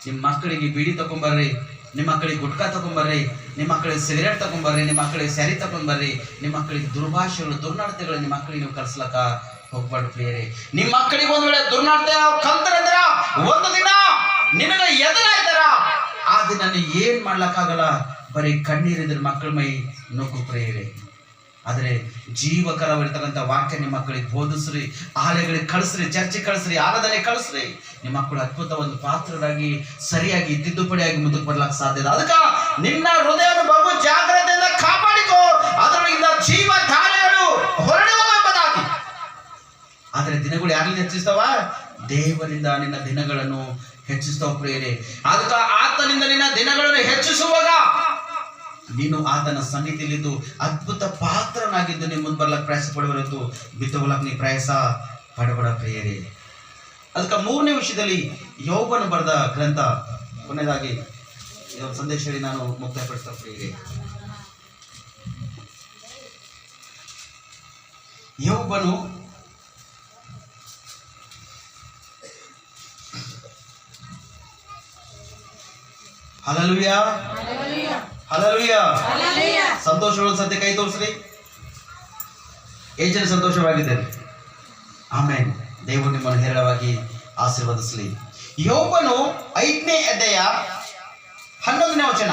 ನಿಮ್ಮ ಮಕ್ಕಳಿಗೆ ಬೀಡಿ ತಗೊಂಬರ್ರಿ, ನಿಮ್ಮ ಮಕ್ಕಳಿಗೆ ಗುಟ್ಕಾ ತಗೊಂಬರ್ರಿ, ನಿಮ್ಮ ಮಕ್ಕಳಿಗೆ ಸಿಗರೇಟ್ ತಗೊಂಬರ್ರಿ, ನಿಮ್ಮ ಮಕ್ಕಳಿಗೆ ಸ್ಯಾರಿ ತಗೊಂಬರ್ರಿ. ನಿಮ್ಮ ಮಕ್ಕಳಿಗೆ ದುರ್ಭಾಷೆಗಳು, ದುರ್ನಡತೆಗಳು ನಿಮ್ಮ ಮಕ್ಕಳಿಗೆ ನೀವು ಕಲಿಸ್ಲಕ್ಕ ಹೋಗ್ಬಾರ್ದು ಪ್ರಿಯರೇ. ನಿಮ್ಮ ಮಕ್ಕಳಿಗೆ ಒಂದ್ ವೇಳೆ ದುರ್ನಡತೆ ಕಲ್ತರಂದ್ರ ಒಂದು ದಿನ ನಿನಗ ಎದುರಾಯ್ತಾರ, ಆ ದಿನ ನೀ ಏನ್ ಮಾಡ್ಲಕ್ಕಾಗಲ್ಲ. ಬರೀ ಕಣ್ಣೀರಿದ್ರೆ ಮಕ್ಕಳ ಮೈ ನುಗ್ಗು ಪ್ರಿಯರೇ. ಆದರೆ ಜೀವಕರವಿರ್ತಕ್ಕಂಥ ವಾಕ್ಯ ನಿಮ್ಮ ಮಕ್ಕಳಿಗೆ ಬೋಧಿಸ್ರಿ, ಆಲಯಗಳಿಗೆ ಕಳಿಸ್ರಿ, ಚರ್ಚೆ ಕಳಿಸ್ರಿ, ಆರಾಧನೆ ಕಳಿಸ್ರಿ. ನಿಮ್ಮ ಮಕ್ಕಳು ಅದ್ಭುತ ಒಂದು ಪಾತ್ರರಾಗಿ ಸರಿಯಾಗಿ ತಿದ್ದುಪಡಿಯಾಗಿ ಮುಂದಕ್ಕೆ ಬರ್ಲಿಕ್ಕೆ ಸಾಧ್ಯ ಇದೆ. ಅದಕ್ಕೆ ನಿನ್ನ ಹೃದಯವನ್ನು ಬಹು ಜಾಗ್ರತೆಯಿಂದ ಕಾಪಾಡಿಕೋ, ಅದರೊಳಗಿಂದ ಜೀವ ಧಾರೆಗಳು ಹೊರಡುವ ಎಂಬುದಾಗಿ. ಆದರೆ ದಿನಗಳು ಯಾರಲ್ಲಿ ಹೆಚ್ಚಿಸ್ತಾವ? ದೇವರಿಂದ ನಿನ್ನ ದಿನಗಳನ್ನು ಹೆಚ್ಚಿಸ್ತಾವ ಪ್ರಿಯರೇ. ಅದಕ್ಕೆ ಆತನಿಂದ ನಿನ್ನ ದಿನಗಳನ್ನು ಹೆಚ್ಚಿಸುವಾಗ ನೀನು ಆತನ ಸನ್ನಿಧಿಯಲ್ಲಿದ್ದು ಅದ್ಭುತ ಪಾತ್ರನಾಗಿದ್ದು ನೀವು ಮುಂದೆ ಬರ್ಲಕ್ಕೆ ಪ್ರಯಾಸ ಪಡುವರತ್ತು ಬಿತ್ತೋಗ್ಲಕ್ಕೆ ನೀ ಪ್ರಯಾಸ ಪಡಬೇಡ ಪ್ರಿಯರೇ. ಅದಕ್ಕೆ 3ನೇ ವಿಷಯದಲ್ಲಿ ಯೋಬನು ಬರೆದ ಗ್ರಂಥ ಕೊನೆಯದಾಗಿ ಇದೊಂದು ಸಂದೇಶ ಹೇಳಿ ನಾನು ಮುಕ್ತಾಯಪಡಿಸ್ತಾ ಪ್ರಿಯರೇ. ಯೋಬನು ಹಲ್ಲೆಲೂಯಾ, ಹಲ್ಲೆಲೂಯಾ. ಸಂತೋಷಗಳು ಸತ್ಯ ಕೈ ತೋರಿಸ್ರಿ. ಜನ ಸಂತೋಷವಾಗಿದ್ದಾರೆ. ಆಮೇನ್. ದೇವರು ನಿಮ್ಮನ್ನು ಹೇರಳವಾಗಿ ಆಶೀರ್ವದಿಸಲಿ. ಯೋಬನು 5ನೇ ಅಧ್ಯಾಯ 11ನೇ ವಚನ.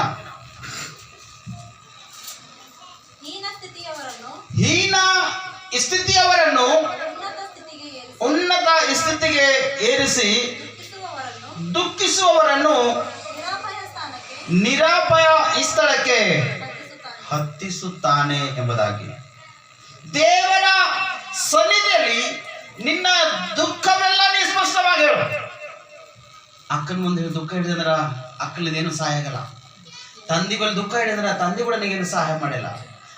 ಹೀನ ಸ್ಥಿತಿಯವರನ್ನು ಉನ್ನತ ಸ್ಥಿತಿಗೆ ಏರಿಸಿ ದುಃಖಿಸುವವರನ್ನು ನಿರಾಪಯ ಸ್ಥಳಕ್ಕೆ ಹತ್ತಿಸುತ್ತಾನೆ ಎಂಬುದಾಗಿ. ದೇವರ ಸನ್ನಿಧಿಯಲ್ಲಿ ನಿನ್ನ ದುಃಖವೆಲ್ಲ ನೀ ಸ್ಪಷ್ಟವಾಗಿ ಹೇಳು. ಅಕ್ಕನ ಮುಂದೆ ದುಃಖ ಹಿಡಿದಂದ್ರ ಅಕ್ಕಲಿದೇನು ಸಹಾಯ ಆಗಲ್ಲ. ತಂದಿ ಬಲ್ಲಿ ದುಃಖ ಹಿಡಿದಂದ್ರ ತಂದಿ ಕೂಡ ನೀಗೇನು ಸಹಾಯ ಮಾಡಿಲ್ಲ.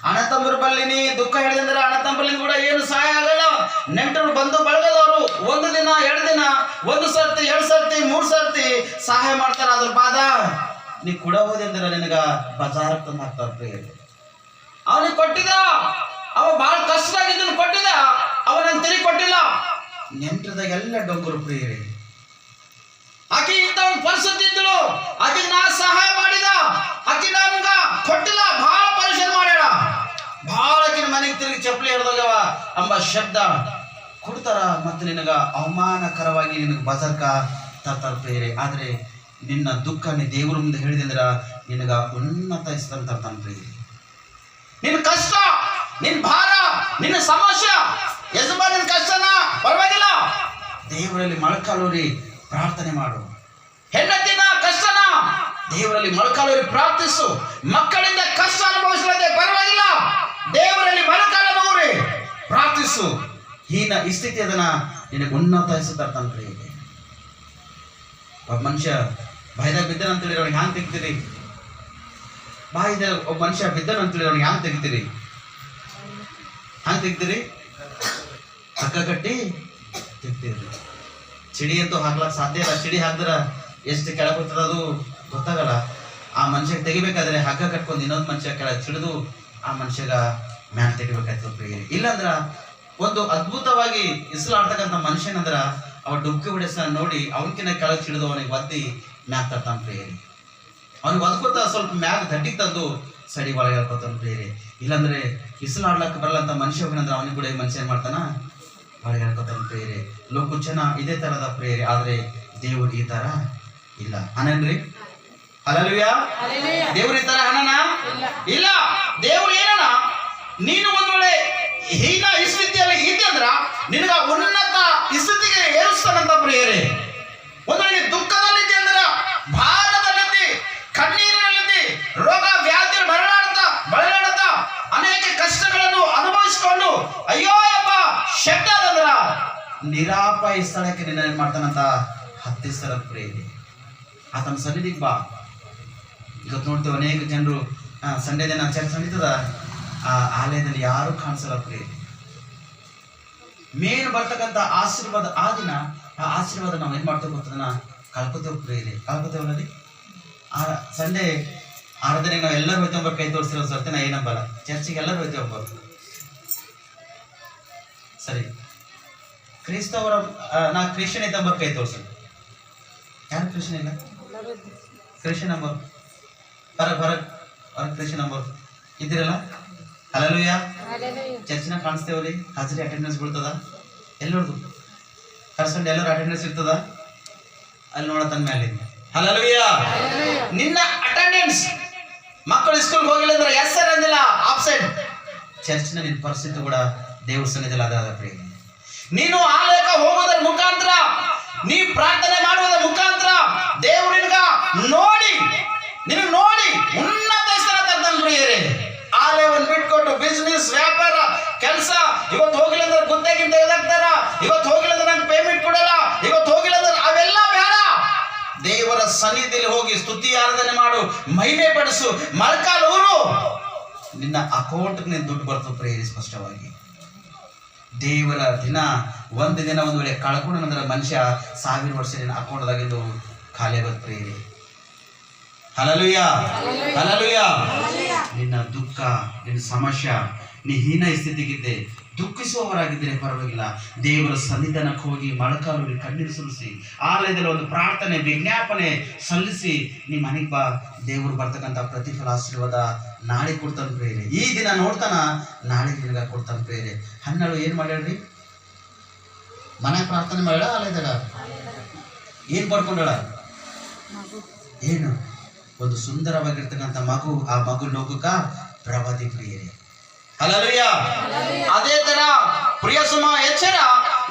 ಅಣ್ಣ ತಮ್ಮರ ಬಲ್ಲಿ ನೀ ದುಃಖ ಹಿಡಿದಂದ್ರ ಅಣ್ಣ ತಮ್ಮಲ್ಲಿ ಕೂಡ ಏನು ಸಹಾಯ ಆಗಲ್ಲ. ನೆಂಟರು ಬಂದು ಬಳಗದವರು 1 ದಿನ 2 ದಿನ 1 ಸರ್ತಿ 2 ಸರ್ತಿ 3 ಸರ್ತಿ ಸಹಾಯ ಮಾಡ್ತಾರ. ಅದ್ರ ಬಾದ ನೀ ಕೂಡ ಹೋದೆ ಅಂದ್ರೆ ನಿನಗ ಬಜಾರಕ್ಕೆ ತಂದು ಹಾಕ್ತಾರ ಪ್ರಿಯರೇ. ಅವನಿಗೆ ಕೊಟ್ಟಿದ, ಅವ ಬಹಳ ಕಷ್ಟದಾಗಿದ್ದನು ಕೊಟ್ಟಿದ, ಅವನನ್ನು ತಿರುಗಿ ಕೊಟ್ಟಿಲ್ಲ. ನೆಂಟರದಾಗ ಎಲ್ಲ ಡೊಂಗರು ಪ್ರಿಯರೇ. ಆಕೆ ಇಂಥ ಒಂದು ಪರಿಸ್ಥಿತಿ ಇದ್ದಳು, ಆಕೆಗೆ ನಾ ಸಹಾಯ ಮಾಡಿದ, ಆಕೆ ನಮ್ಗ ಕೊಟ್ಟಿಲ್ಲ, ಬಹಳ ಪರಿಶ್ರಮ ಮಾಡ್ಯಾಳ. ಬಹಳ ಆಕಿನ ಮನೆಗೆ ತಿರುಗಿ ಚಪ್ಪಲಿ ಹಿಡ್ದೋಗ್ಯವ ಎಂಬ ಶಬ್ದ ಕೊಡ್ತಾರ. ಮತ್ತೆ ನಿನಗ ಅವಮಾನಕರವಾಗಿ ನಿನಗೆ ಬಜಾರ್ಕ ತರ್ತಾರ ಪ್ರಿಯರೇ. ಆದ್ರೆ ನಿನ್ನ ದುಃಖ ನೀ ದೇವರ ಮುಂದೆ ಹೇಳಿದಂದ್ರ ನಿನಗ ಉನ್ನತ ಸ್ಥಾನ ತರ್ತಾನ ಪ್ರಿಯರೇ. ನಿನ್ನ ಕಷ್ಟ, ನಿನ್ನ ಭಾರ, ನಿನ್ನ ಸಮಸ್ಯೆ ಯಜಮಾನ ಕಷ್ಟನ ಪರವಾಗಿಲ್ಲ, ದೇವರಲ್ಲಿ ಮೊಳಕಾಲೂರಿ ಪ್ರಾರ್ಥನೆ ಮಾಡು. ಹೆಂಡತಿನ ಕಷ್ಟನ ದೇವರಲ್ಲಿ ಮೊಳಕಾಲೂರಿ ಪ್ರಾರ್ಥಿಸು. ಮಕ್ಕಳಿಂದ ಕಷ್ಟ ಅನುಭವಿಸಲದೆ ಪರವಾಗಿಲ್ಲ, ದೇವರಲ್ಲಿ ಮೊಳಕಾಲೂರಿ ಪ್ರಾರ್ಥಿಸು. ಹೀನ ಸ್ಥಿತಿ ಅದನ್ನ ನಿನಗೆ ಉನ್ನತ ಹೆಸರು ತರ್ತಾನ ಪ್ರಿಯರೇ. ಒಬ್ಬ ಮನುಷ್ಯ ಬಾಯಿದಾಗ ಬಿದ್ದನ ಅಂತೇಳಿ ಅವ್ನಿಗೆ ಹ್ಯಾಂಗ ತೆಗಿತೀರಿ? ಬಾಯಿದಾಗ ಒಬ್ಬ ಮನುಷ್ಯ ಬಿದ್ದನ ಅಂತೇಳಿ ಅವ್ನಿಗೆ ಹ್ಯಾಂಗ ತೆಗಿತೀರಿ? ಹಂಗೆ ತೆಗ್ದಿರಿ, ಹಗ್ಗ ಕಟ್ಟಿ ತೆಗ್ದಿರಿ. ಚಿಡಿ ಅಂತೂ ಹಾಕ್ಲಕ್ಕೆ ಸಾಧ್ಯ ಇಲ್ಲ. ಚಿಡಿ ಹಾಕಿದ್ರೆ ಎಷ್ಟು ಕೆಳಗೆ ಹೋಗ್ತದೆ ಅದು ಗೊತ್ತಾಗಲ್ಲ. ಆ ಮನುಷ್ಯಗೆ ತೆಗಿಬೇಕಾದ್ರೆ ಹಗ್ಗ ಕಟ್ಕೊಂಡು ಇನ್ನೊಂದು ಮನುಷ್ಯ ಕೆಳಗೆ ಚಿಡಿದು ಆ ಮನುಷ್ಯಗ ಮ್ಯಾಲ ತೆಗಿಬೇಕಾಯ್ತು ಪ್ರಿಯರೇ. ಇಲ್ಲಾಂದ್ರ ಒಂದು ಅದ್ಭುತವಾಗಿ ಇಸ್ಲಾಡ್ತಕ್ಕಂಥ ಮನುಷ್ಯನಂದ್ರ ಅವ ಡುಬ್ಕಿ ಹೊಡೆಸ ನೋಡಿ ಅವನಕಿನ್ನ ಕೆಳಗೆ ಚಿಡಿದು ಅವನಿಗೆ ಒದ್ದಿ ಮ್ಯಾಗ ತರ್ತಾನ ಪ್ರಿಯರೇ. ಅವ್ನಿಗೆ ಒದ್ಕೋತ ಸ್ವಲ್ಪ ಮ್ಯಾಗ ದಡ್ಡಿಗೆ ತಂದು ಸಡಿ ಒಳಗೆ ಹಾಕೋತಾನ ಪ್ರಿಯರೇ. ಇಲ್ಲಾಂದ್ರೆ ಇಸ್ಲಾಡ್ಲಕ್ಕೆ ಬರಲ್ಲಂತ ಮನುಷ್ಯ ಹೋಗಿನಂದ್ರೆ ಅವನಿಗೆ ಕೂಡ ಮನುಷ್ಯ ಏನ್ ಮಾಡ್ತಾನ, ಒಳಗೆ ಹಾಕೋತಾನ ಪ್ರಿಯರೇ. ಲೋಕ ಜನ ಇದೇ ತರದ ಪ್ರಿಯರೇ, ಆದ್ರೆ ದೇವರು ಈ ತರ ಇಲ್ಲ. ಅನನ್ರಿ ಹಲ್ಲೆಲೂಯಾ. ದೇವ್ರ ಈ ತರ ಹಣನ ಇಲ್ಲ. ದೇವ್ರು ಏನನ, ನೀನು ಒಂದ್ ವೇಳೆ ಹೀನ ಸ್ಥಿತಿಯಲ್ಲಿ ಇದ್ದೆ ಅಂದ್ರ ನಿನಗ ಉನ್ನತ ಸ್ಥಿತಿಗೆ ಏರಿಸ್ತಾನಂತ ಪ್ರಿಯರೇ. ಒಂದ್ ವೇಳೆ ದುಃಖದಲ್ಲಿದ್ದೆ ಅಂದ್ರ, ಭಾರದಲ್ಲಿದ್ದಿ, ಕಣ್ಣೀರಿನಲ್ಲಿದ್ದಿ, ರೋಗ ವ್ಯಾಧಿ ಬಳಲಾಡ್ತಾ ಅನೇಕ ಕಷ್ಟಗಳನ್ನು ಅನುಭವಿಸಿಕೊಂಡು ಅಯ್ಯೋ ಎಂಬ ಶಬ್ದ ಆದಂದ್ರ ನಿರಾಪಾಯ ಸ್ಥಳಕ್ಕೆ ನಿನ್ನ ಏನ್ ಮಾಡ್ತಾನಂತ ಹತ್ತಿಸ್ತಾರ ಪ್ರಿಯರೇ. ಆತನ ಸನ್ನಿಧಿಗೆ ಬಾ. ಇವತ್ತು ನೋಡ್ತೇವೆ ಅನೇಕ ಜನರು ಸಂಡೇ ದಿನ ಚರ್ಚ್ ನಡೀತದ, ಆ ಆಲಯದಲ್ಲಿ ಯಾರು ಕಾಣಿಸಲ್ಲ ಪ್ರಿಯರೇ. ಮೇನ್ ಬರ್ತಕ್ಕಂಥ ಆಶೀರ್ವಾದ ಆ ದಿನ, ಆ ಆಶೀರ್ವಾದ ನಾವು ಏನ್ ಮಾಡ್ತೇವೆ ಗೊತ್ತದನ್ನ ಕಳ್ಕೊತೇವೆ ಪ್ರಿಯರೇ. ಕಳ್ಕೊತೇವಲ್ಲಿ ಆ ಸಂಡೇ ಆರಾಧನೆಗೆ ನಾವು ಎಲ್ಲರೂ ಹೋಯ್ತೇವೆ, ಕೈ ತೋರಿಸಿರೋ ಸರ್ತಿ ನಾ ಏನಂಬಲ್ಲ, ಚರ್ಚಿಗೆ ಎಲ್ಲರೂ ಹೋಯ್ತೇವೆ. ಸರಿ, ಕ್ರೈಸ್ತವರ ನಾ ಕ್ರಿಶ್ಚಿಯನ್ ಐತಂಬ ಕೈ ತೋರಿಸಿ. ಯಾರು ಕ್ರಿಶ್ಚಿಯನ್ ಇಲ್ಲ? ಕ್ರಿಶ್ಚಿಯನ್ ನಂಬರ್ ಹೊರಗೆ ಕ್ರಿಶ್ಚಿಯನ್ ನಂಬರ್ ಇದ್ದೀರಲ್ಲ? ಹಲ್ಲೆಲೂಯಾ. ಚರ್ಚಿನ ಕಾಣಿಸ್ತೇವಲ್ಲಿ, ಹಾಜರಿ ಅಟೆಂಡೆನ್ಸ್ ಬೀಳ್ತದ ಎಲ್ಲರದು. ಕರ್ಸಂಡ್ ಎಲ್ಲರೂ ಅಟೆಂಡೆನ್ಸ್ ಇರ್ತದ ಅಲ್ಲಿ ನೋಡತನ ಮೇಲೆ. ಹಲ್ಲೆಲೂಯಾ. ನಿನ್ನ ಅಟೆಂಡೆನ್ಸ್, ಮಕ್ಕಳು ಸ್ಕೂಲ್ ಹೋಗಿಲ್ಲ ಅಂದ್ರೆ ಎಸ್ ಸರ್ ಅಂದಿಲ್ಲ, ಆಬ್ಸೆಂಟ್. ಚರ್ಚಿನ ನಿನ್ನ ಪರಿಸ್ಥಿತಿ ಕೂಡ ದೇವ್ರ ಸನ್ನಿಧಿಯಲ್ಲಿ ಅದಾದ ಪ್ರಿಯ. ನೀನು ಆಲಯಕ್ಕೆ ಹೋಗೋದರ ಮುಖಾಂತರ, ನೀ ಪ್ರಾರ್ಥನೆ ಮಾಡುವುದರ ಮುಖಾಂತರ ದೇವರಿಗ ನೋಡಿ, ನಿನ್ನ ನೋಡಿ ಉನ್ನತ ಸ್ಥಳ ತರ್ತಾನೆ ಪ್ರಿಯರೇ. ಆಲಯವನ್ನು ಬಿಟ್ಕೊಟ್ಟು ಬಿಸ್ನೆಸ್, ವ್ಯಾಪಾರ, ಕೆಲಸ, ಇವತ್ತು ಹೋಗಿಲ್ಲ ಅಂದ್ರೆ ಗುತ್ತಿಗೆಗಿಂತ ತೆಗೆದಾಕ್ತಾರ, ಇವತ್ತು ಹೋಗಿಲ್ಲ ಅಂದ್ರೆ ನಂಗೆ ಪೇಮೆಂಟ್ ಕೊಡಲ್ಲ, ಇವತ್ತು ಹೋಗಿಲ್ಲ ಅಂದ್ರೆ ಅವೆಲ್ಲ ಬೇಡ. ದೇವರ ಸನ್ನಿಧಿಯಲ್ಲಿ ಹೋಗಿ ಸ್ತುತಿ ಆರಾಧನೆ ಮಾಡು, ಮಹಿಮೆ ಪಡಿಸು, ಮೊಳಕಾಲು ಊರು, ನಿನ್ನ ಅಕೌಂಟ್ಗೆ ನೀನು ದುಡ್ಡು ಬರ್ತದೆ ಪ್ರಿಯರೇ. ಸ್ಪಷ್ಟವಾಗಿ ದೇವರ ದಿನ ಒಂದು ದಿನ ಒಂದು ವೇಳೆ ಕಳ್ಕೊಂಡ್ರೆ ಮನುಷ್ಯ 1000 ವರ್ಷ ನಿನ್ನ ಅಕೌಂಟ್ದಾಗಿದ್ದು ಖಾಲಿ ಆಗೋದು ಪ್ರಿಯರೇ. ಹಲ್ಲೆಲೂಯಾ. ಹಲ್ಲೆಲೂಯಾ. ನಿನ್ನ ದುಃಖ, ನಿನ್ನ ಸಮಸ್ಯೆ, ನೀ ಹೀನ ಸ್ಥಿತಿಗಿದ್ದೆ, ದುಃಖಿಸುವವರಾಗಿದ್ದರೆ ಪರವಾಗಿಲ್ಲ, ದೇವರ ಸನ್ನಿಧಾನಕ್ಕೆ ಹೋಗಿ ಮೊಳಕಾಲು ಕಣ್ಣೀರು ಸುರಿಸಿ ಆಲಯದಲ್ಲಿ ಒಂದು ಪ್ರಾರ್ಥನೆ ವಿಜ್ಞಾಪನೆ ಸಲ್ಲಿಸಿ ನೀ ಮನೆಗೆ ಬಾ. ದೇವರು ಬರ್ತಕ್ಕಂಥ ಪ್ರತಿಫಲ ಆಶೀರ್ವಾದ ನಾಳೆ ಕೊಡ್ತಾನೆ ಪ್ರಿಯರೇ. ಈ ದಿನ ನೋಡ್ತಾನ, ನಾಳೆ ನಿನಗ ಕೊಡ್ತಾನೆ ಪ್ರಿಯರೇ. ಹನ್ನೆರಡು ಏನ್ ಮಾಡ್ಯಾಳ್ರಿ? ಮನೆ ಪ್ರಾರ್ಥನೆ ಮಾಡ್ಯಾಳ, ಆಲಯದಾಗ ಏನ್ ಪಡ್ಕೊಂಡಾಳ? ಏನು? ಒಂದು ಸುಂದರವಾಗಿರ್ತಕ್ಕಂಥ ಮಗು. ಆ ಮಗು ಲೋಕಕ್ಕ ಪ್ರವಾದಿ ಪ್ರಿಯರೇ. ಹಲ್ಲೆಲೂಯಾ. ಅದೇ ತರ ಪ್ರಿಯ ಸುಮ ಎಚ್ಚರ,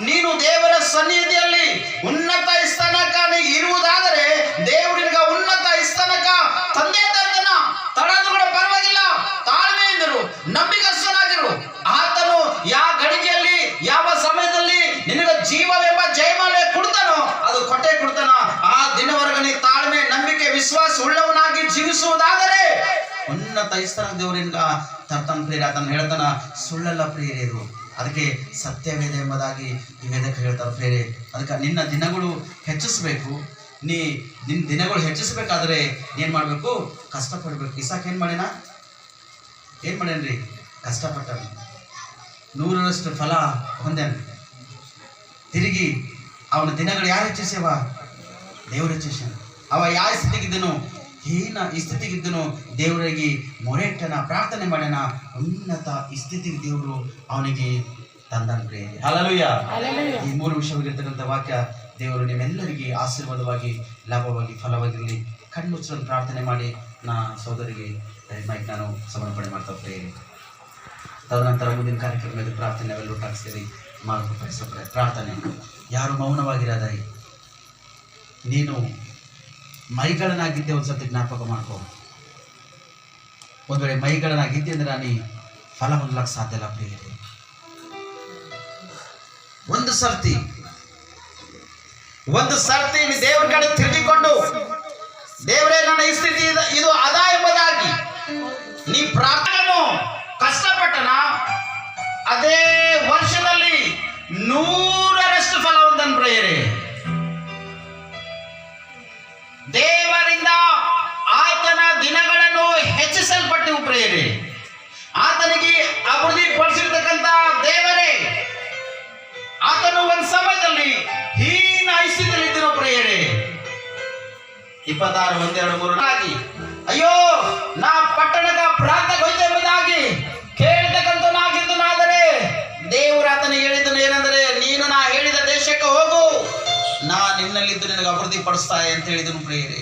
ನೀನು ದೇವರ ಸನ್ನಿಧಿಯಲ್ಲಿ ಉನ್ನತ ಸ್ಥಾನಕ ಇರುವುದಾದರೆ ದೇವರಿಗ ಉನ್ನತ ಸ್ಥಾನಕ ತಂದೆ ತರ್ತಾನ. ತಡದು ಕೂಡ ಪರವಾಗಿಲ್ಲ, ತಾಳ್ಮೆಯಿಂದರು, ನಂಬಿಕಸ್ಥನಾಗಿರು. ಆತನು ಯಾವ ಗಳಿಗೆಯಲ್ಲಿ ಯಾವ ಸಮಯದಲ್ಲಿ ನಿನಗ ಜೀವವೆಂಬ ಜಯಮಾಲೆ ಕೊಡ್ತಾನೋ ಅದು ಕೊಟ್ಟೆ ಕೊಡ್ತಾನ. ಆ ದಿನವರೆಗೆ ನೀ ತಾಳ್ಮೆ, ನಂಬಿಕೆ, ವಿಶ್ವಾಸ ಉಳ್ಳವನಾಗಿ ಜೀವಿಸುವುದಾದರೆ ಉನ್ನತ ಸ್ಥಾನ ದೇವರಿಂದ ತರ್ತಾನ ಪ್ರಿಯರೇ. ಆತನ ಹೇಳ್ತಾನ, ಸುಳ್ಳಲ್ಲ ಪ್ರಿಯರೇ ಇದು, ಅದಕ್ಕೆ ಸತ್ಯವೇದ ಎಂಬುದಾಗಿ ಈ ವೇದಕ್ಕೆ ಹೇಳ್ತಾರೆ ಪ್ರಿಯರೇ. ಅದಕ್ಕೆ ನಿನ್ನ ದಿನಗಳು ಹೆಚ್ಚಿಸಬೇಕು. ನಿನ್ನ ದಿನಗಳು ಹೆಚ್ಚಿಸಬೇಕಾದ್ರೆ ಏನ್ ಮಾಡ್ಬೇಕು? ಕಷ್ಟಪಡ್ಬೇಕು. ಇಸಾಕ್ ಏನ್ ಮಾಡ್ಯಾನ? ಏನ್ ಮಾಡ್ಯಾನ್ರಿ? ಕಷ್ಟಪಟ್ಟ 100ರಷ್ಟು ಫಲ ಹೊಂದ್ಯಾನ. ತಿರುಗಿ ಅವನ ದಿನಗಳು ಯಾರು ಹೆಚ್ಚಿಸ್ಯವ? ದೇವ್ರು ಹೆಚ್ಚಿಸ್ಯಾನ. ಅವ ಯಾವ ಸ್ಥಿತಿಗಿದ್ದನು? ಹೀನ ಈ ಸ್ಥಿತಿಗಿದ್ದನು. ದೇವರಿಗೆ ಮೊರೆಟ್ಟನ, ಪ್ರಾರ್ಥನೆ ಮಾಡ್ಯಾನ. ಉನ್ನತ ಈ ಸ್ಥಿತಿಗೆ ದೇವರು ಅವನಿಗೆ ತಂದನ ಪ್ರಿಯರೇ. ಹಲ್ಲೆಲೂಯಾ. ಈ 3 ವಿಷಯವಾಗಿರ್ತಕ್ಕಂಥ ವಾಕ್ಯ ದೇವರು ನಿಮ್ಮೆಲ್ಲರಿಗೆ ಆಶೀರ್ವಾದವಾಗಿ, ಲಾಭವಾಗಿ, ಫಲವಾಗಿರಲಿ. ಕಣ್ಣುಚ್ಚಲು ಪ್ರಾರ್ಥನೆ ಮಾಡಿ ನಾ ಸೋದರಿಗೆ ಮೈಕ್ ನಾನು ಸಮರ್ಪಣೆ ಮಾಡ್ತಾ ಪ್ರಿಯರೇ. ತದನಂತರ ಮುಂದಿನ ಕಾರ್ಯಕ್ರಮದಲ್ಲಿ ಪ್ರಾರ್ಥನೆ ಅವೆಲ್ಲರೂ ಟಾಕ್ಸ್ತೀರಿ ಮಾರ್ಗಪಡಿಸೋಪ್ರೆ ಪ್ರಾರ್ಥನೆ. ಯಾರು ಮೌನವಾಗಿರೋದಾರಿ, ನೀನು ಮೈಗಳನ್ನಾಗಿದ್ದೆ ಒಂದ್ಸತಿ ಜ್ಞಾಪಕ ಮಾಡ್ಕೋ. ಒಂದ್ ವೇಳೆ ಮೈಗಳನ್ನಾಗಿದ್ದೆ ಅಂದ್ರೆ ನೀ ಫಲ ಹೊಂದಲಕ್ಕೆ ಸಾಧ್ಯ ಇಲ್ಲ ಪ್ರಿಯರೇ. ಒಂದು ಸರ್ತಿ ನೀ ದೇವರ ಕಡೆ ತಿರುಗಿಕೊಂಡು, ದೇವರೇ ನನ್ನ ಈ ಸ್ಥಿತಿ ಇದು ಅದ ಎಂಬುದಾಗಿ ನೀ ಪ್ರಾರ್ಥನೆ ಕಷ್ಟಪಟ್ಟನ ಅದೇ ವರ್ಷದಲ್ಲಿ 100ರಷ್ಟು ಫಲವಂತನ ಪ್ರಿಯರೇ. ದೇವರಿಂದ ಆತನ ದಿನಗಳನ್ನು ಹೆಚ್ಚಿಸಲ್ಪಟ್ಟಿವು ಪ್ರಿಯರೇ. ಆತನಿಗೆ ಅಭಿವೃದ್ಧಿ ಪಡಿಸಿರ್ತಕ್ಕಂಥ ದೇವರೇ ಆತನು ಒಂದು ಸಮಯದಲ್ಲಿ ಹೀನ ಐಶ್ವರ್ಯದಲ್ಲಿದ್ದನು ಪ್ರಿಯರೇ. 26:1-2-3 ಆಗಿ ಅಯ್ಯೋ ನಾ ಪಟ್ಟಣದ ಪ್ರಾಂತ್ಯಕ್ಕೆ ಹೋಯ್ತೆ ಎಂಬುದಾಗಿ ಕೇಳ್ತಕ್ಕಂಥನಾಗಿದ್ದನಾದರೆ ದೇವರು ಆತನಿಗೆ ಹೇಳಿದನು ಏನಂದರೆ, ನೀನು ನಾ ಹೇಳಿದ ದೇಶಕ್ಕೆ ಹೋಗು, ನಾ ನಿನ್ನಲ್ಲಿದ್ದು ನಿನಗೆ ಅಭಿವೃದ್ಧಿ ಪಡಿಸ್ತಾ ಅಂತ ಹೇಳಿದನು ಪ್ರಿಯರೇ.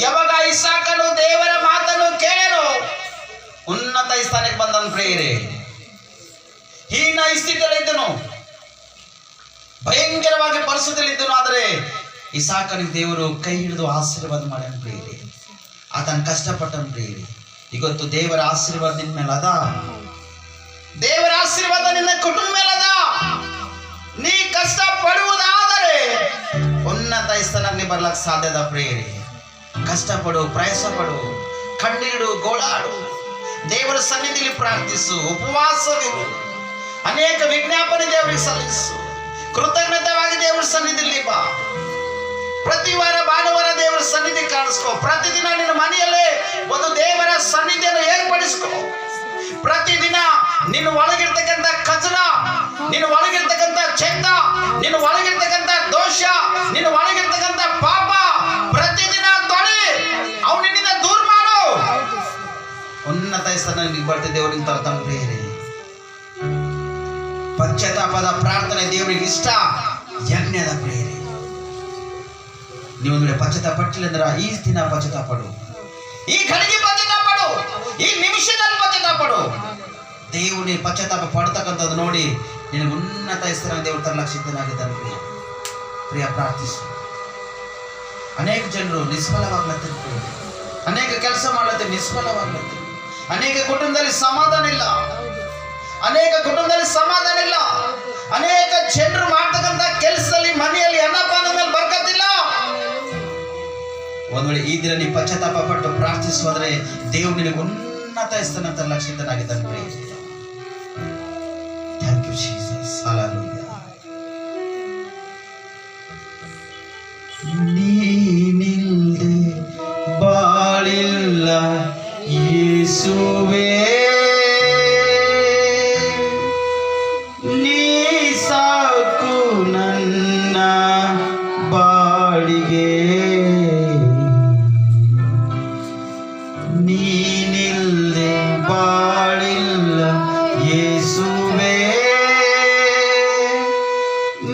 ಯಾವಾಗ ಇಸಾಕನು ದೇವರ ಮಾತನ್ನು ಕೇಳನು ಉನ್ನತ ಸ್ಥಾನಕ್ಕೆ ಬಂದನು ಪ್ರಿಯರೇ. ಹೀನ ಸ್ಥಿತಿಯಲ್ಲಿದ್ದನು, ಭಯಂಕರವಾಗಿ ಪರಿಸ್ಥಿತಿಯಲ್ಲಿದ್ದನು. ಆದರೆ ಇಸಾಕನಿಗೆ ದೇವರು ಕೈ ಹಿಡಿದು ಆಶೀರ್ವಾದ ಮಾಡ್ಯಾನ ಪ್ರಿಯರೇ. ಆತನ ಕಷ್ಟಪಟ್ಟನು ಪ್ರಿಯರೇ. ಇವತ್ತು ದೇವರ ಆಶೀರ್ವಾದ ನಿನ್ನ ಮೇಲೆ ಅದ, ದೇವರ ಆಶೀರ್ವಾದ ನಿನ್ನ ಕುಟುಂಬ ಮೇಲೆ ಅದ. ನೀ ಕಷ್ಟ ಪಡುವುದಾದರೆ ಉನ್ನತ ಸ್ಥಾನಕ್ಕೆ ಬರ್ಲಕ್ಕೆ ಸಾಧ್ಯದ ಪ್ರಿಯರೇ. ಕಷ್ಟಪಡು, ಪ್ರಯಾಸ ಪಡು, ಕಣ್ಣೀರು, ಗೋಳಾಡು, ದೇವರ ಸನ್ನಿಧಿಯಲ್ಲಿ ಪ್ರಾರ್ಥಿಸು, ಉಪವಾಸವಿರು, ಅನೇಕ ವಿಜ್ಞಾಪನೆ ದೇವರಿಗೆ ಸಲ್ಲಿಸು, ಕೃತಜ್ಞತವಾಗಿ ದೇವರ ಸನ್ನಿಧಿಯಲ್ಲಿ ಬಾ. ಪ್ರತಿ ವಾರ ಭಾನುವಾರ ದೇವರ ಸನ್ನಿಧಿ ಕಾಣಿಸ್ಕೋ. ಪ್ರತಿದಿನ ನಿನ್ನ ಮನೆಯಲ್ಲೇ ಒಂದು ದೇವರ ಸನ್ನಿಧಿಯನ್ನು ಏರ್ಪಡಿಸ್ಕೋ. ಪ್ರತಿದಿನ ನಿನ್ನ ಒಳಗಿರ್ತಕ್ಕಂಥ ಕಚರ, ನಿನ್ನ ಒಳಗಿರ್ತಕ್ಕಂಥ ಚೆತ್ತ, ನಿನ್ನ ಒಳಗಿರ್ತಕ್ಕಂಥ ದೋಷ, ನಿನ್ನ ಒಳಗಿರ್ತಕ್ಕಂಥ ಪಾಪ ಪ್ರತಿದಿನ ತೊಳಿ ಅವನಿಂದ ದೂರ ಮಾಡು. ಉನ್ನತ ಸ್ಥಾನಕ್ಕೆ ಬರ್ತಿದ್ದೆ ದೇವರಿಗೆ ತರ್ತಾನೆ ಪ್ರಿಯರೇ. ಪಶ್ಚಾತ್ತಾಪದ ಪ್ರಾರ್ಥನೆ ದೇವರಿಗೆ ಇಷ್ಟ, ಯಜ್ಞದ ಪ್ರಿಯರೇ. ನೀವು ಪಶ್ಚಾತ್ತಾಪ ಪಟ್ಟಿಲ್ಲ ಅಂದ್ರೆ ಈ ದಿನ ಪಶ್ಚಾತ್ತಾಪ ಪಡು, ಈ ಘಳಿಗೆ ಪಶ್ಚಾತ್ತಾಪ ಪಡು, ಈ ನಿಮಿಷದಲ್ಲಿ ಪಶ್ಚಾತ್ತಾಪ ಪಡು. ದೇವರು ನೀನು ಪಶ್ಚಾತ್ತಾಪ ಪಡ್ತಕ್ಕಂಥದ್ದು ನೋಡಿ ನಿನಗೆ ಉನ್ನತ ಸ್ಥಾನ ದೇವರು ತರಲಿಕ್ಕೆ ಸಿದ್ಧನಾಗಿದ್ದಾನೆ ಪ್ರಿಯ. ಪ್ರಿಯ ಪ್ರಾರ್ಥಿಸು. ಅನೇಕ ಜನರು ನಿಷ್ಫಲವಾಗ್ಲತ್ತಿರ್ತಾರೆ, ಅನೇಕ ಕೆಲಸ ಮಾಡ್ಲತ್ತಾರೆ, ನಿಷ್ಫಲವಾಗ್ಲತ್ತಾರೆ. ಅನೇಕ ಕುಟುಂಬದಲ್ಲಿ ಸಮಾಧಾನ ಇಲ್ಲ, ಅನೇಕ ಕುಟುಂಬದಲ್ಲಿ ಸಮಾಧಾನ ಇಲ್ಲ. ಅನೇಕ ಜನರು ಮಾಡ್ತಕ್ಕಂಥ ಕೆಲಸದಲ್ಲಿ ಮನೆಯಲ್ಲಿ ಅನ್ನಪಾನ ಮೇಲೆ ಬರ್ಕತ್ತಿಲ್ಲ. ಒಂದ್ ವೇಳೆ ಈ ದಿನ ನೀವು ಪಶ್ಚಾತ್ತಾಪ ಪಟ್ಟು ಪ್ರಾರ್ಥಿಸುವುದ್ರೆ ದೇವರು ನಿನಗೆ ಉನ್ನತ ಸ್ಥಾನ ತರಲಿಕ್ಕೆ ಸಿದ್ಧನಾಗಿದ್ದಾನೆ ಪ್ರಿಯ. Thank you Jesus. ಹಲ್ಲೆಲೂಯಾ. ನೀನಿಲ್ಲದೆ ಬಾಳಿಲ್ಲ ಯೇಸುವೇ, ನೀ ಸಾಕು ನನ್ನ ಬಾಳಿಗೆ. ನೀನಿಲ್ಲದೆ ಬಾಳಿಲ್ಲ ಯೇಸುವೇ,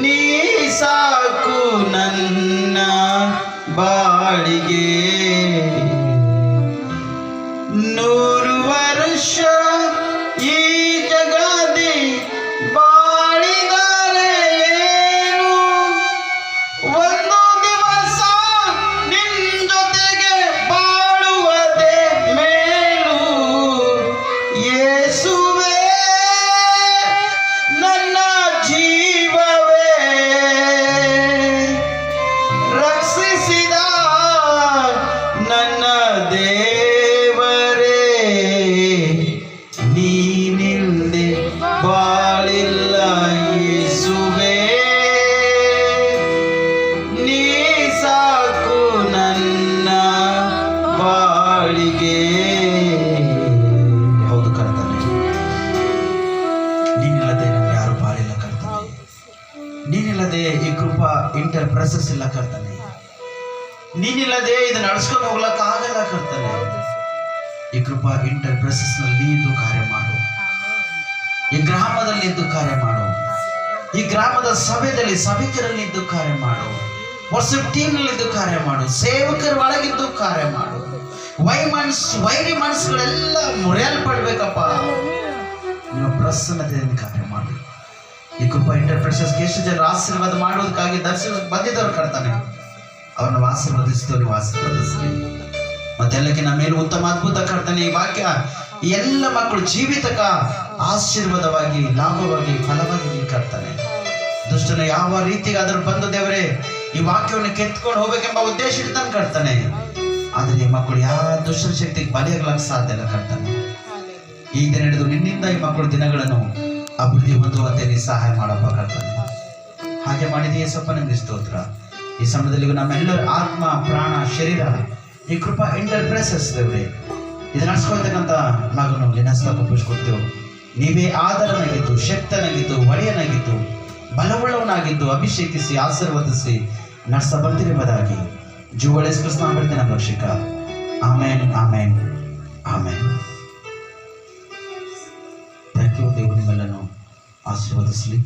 ನೀ ಸಾಕು ನನ್ನ ಬಾಳಿಗೆ. 100 ವರ್ಷ ಈ ಜಗದಿ ಬಾಳಿದರೆ ಏನು, ಒಂದು ದಿವಸ ನಿನ್ ಜೊತೆಗೆ ಬಾಳುವುದೇ ಮೇಲು. ಯೇಸುವೇ ನನ್ನ ಜೀವವೇ, ರಕ್ಷಿಸಿದ ನನ್ನ ದೇವರೇ, ನೀನಿಲ್ಲದೆ ಬಾಳಿಲ್ಲ ಯೇಸುವೇ, ನೀ ಸಾಕು ನನ್ನ ಬಾಳಿಗೆ. ಹೌದು ಕರ್ತನೆ, ನೀನಿಲ್ಲದೆ ನಮ್ಗೆ ಯಾರು ಬಾಳಿಲ್ಲ ಕರ್ತನೆ. ನೀನಿಲ್ಲದೆ ಈ ಕೃಪಾ ಇಂಟರ್ಪ್ರೆಸಸ್ ಇಲ್ಲ ಕರ್ತನೆ. ನೀನಿಲ್ಲದೆ ಇದನ್ನ ನಡ್ಸ್ಕೊಂಡು ಹೋಗ್ಲಕ್ಕಾಗಲ್ಲ ಕರ್ತನೆ. ಈ ಕೃಪಾ ಇಂಟರ್ಪ್ರೆಸಸ್ ನಲ್ಲಿ ನೀನು ಕಾರ್ಯ ಮಾಡು, ಈ ಗ್ರಾಮದಲ್ಲಿ ಇದ್ದು ಕಾರ್ಯ ಮಾಡು, ಈ ಗ್ರಾಮದ ಸಭೆಯಲ್ಲಿ ಸಭಿಕರಲ್ಲಿ ಇದ್ದು ಕಾರ್ಯ ಮಾಡು, ವಾಟ್ಸ್ಆಪ್ ಟೀಮ್ ನಲ್ಲಿ ಇದ್ದು ಕಾರ್ಯ ಮಾಡು, ಸೇವಕರ ಒಳಗಿದ್ದು ಕಾರ್ಯ ಮಾಡು. ವೈರಿ ಮನಸ್ಸುಗಳೆಲ್ಲ ಮುರಿಯಲ್ಪಡ್ಬೇಕಪ್ಪ. ನಿಮ್ಮ ಪ್ರಸನ್ನತೆಯಿಂದ ಕಾರ್ಯ ಮಾಡಿ. ಈ ಕೃಪಾ ಇಂಟರ್ಪ್ರೆಸಸ್ಗೆ ಎಷ್ಟು ಜನರು ಆಶೀರ್ವಾದ ಮಾಡುವುದಕ್ಕಾಗಿ ದರ್ಶನ ಬಂದಿದ್ದವರು ಕರ್ತಾನೆ, ಅವ್ರನ್ನ ಆಶೀರ್ವದಿಸಿದವರು ನೀವು ಆಶೀರ್ವದಿಸಲಿ. ಮತ್ತೆಲ್ಲಕ್ಕಿಂತ ಮೇಲೆ ಉತ್ತಮ ಅದ್ಭುತ ಕರ್ತನೆ ಈ ವಾಕ್ಯ ಎಲ್ಲ ಮಕ್ಕಳು ಜೀವಿತಕ ಆಶೀರ್ವಾದವಾಗಿ, ಲಾಭವಾಗಿ, ಫಲವಾಗಿ ನೀವು ಕರ್ತಾನೆ. ದುಷ್ಟನ ಯಾವ ರೀತಿಗಾದ್ರೂ ಬಂದು ದೇವರೇ ಈ ವಾಕ್ಯವನ್ನು ಕೆತ್ಕೊಂಡು ಹೋಗ್ಬೇಕೆಂಬ ಉದ್ದೇಶ ಇಡ್ತಾನೆ ಕರ್ತಾನೆ. ಆದರೆ ಈ ಮಕ್ಕಳು ಯಾವ ದುಷ್ಟನ ಶಕ್ತಿಗೆ ಬಲಿಯಾಗ್ಲಕ್ಕೆ ಸಾಧ್ಯ ಇಲ್ಲ ಕರ್ತಾನೆ. ಈಗ ನಡೆದು ನಿನ್ನಿಂದ ಈ ಮಕ್ಕಳು ದಿನಗಳನ್ನು ಅಭಿವೃದ್ಧಿ ಹೊಂದುವಂತೆ ನೀ ಸಹಾಯ ಮಾಡಪ್ಪ ಕರ್ತನೆ. ಹಾಗೆ ಮಾಡಿದೆಯೇ ಯೇಸಪ್ಪ, ನಿಮಗೆ ಸ್ತೋತ್ರ. ಈ ಸಮಯದಲ್ಲಿ ನಮ್ಮೆಲ್ಲರ ಆತ್ಮ, ಪ್ರಾಣ, ಶರೀರ ಈ ಕೃಪಾ ಎಂಟರ್ಪ್ರೈಸಸ್ ದೇವ್ರೆ ಇದು ನಡೆಸ್ಕೊಳ್ತಕ್ಕಂಥ ಮಗನು ನಿನ್ನಸ್ತಾಪ ಒಪ್ಪಿಸ್ಕೊಡ್ತೇವೆ. ನೀವೇ ಆಧಾರನಾಗಿದ್ದು, ಶಕ್ತನಾಗಿದ್ದು, ಒಡೆಯನಾಗಿದ್ದು, ಬಲವುಳ್ಳವನಾಗಿದ್ದು ಅಭಿಷೇಕಿಸಿ ಆಶೀರ್ವದಿಸಿ ನಡೆಸ ಬರ್ತಿರುವುದಾಗಿ ಜೀವಳಿಸ್ ಕೃಷ್ಣ ಬಿಡ್ತೇನೆ ರಕ್ಷಕ. Amen, amen, amen. Thank you. ದೇವರು ನಿಮ್ಮೆಲ್ಲನೂ ಆಶೀರ್ವದಿಸಲಿ.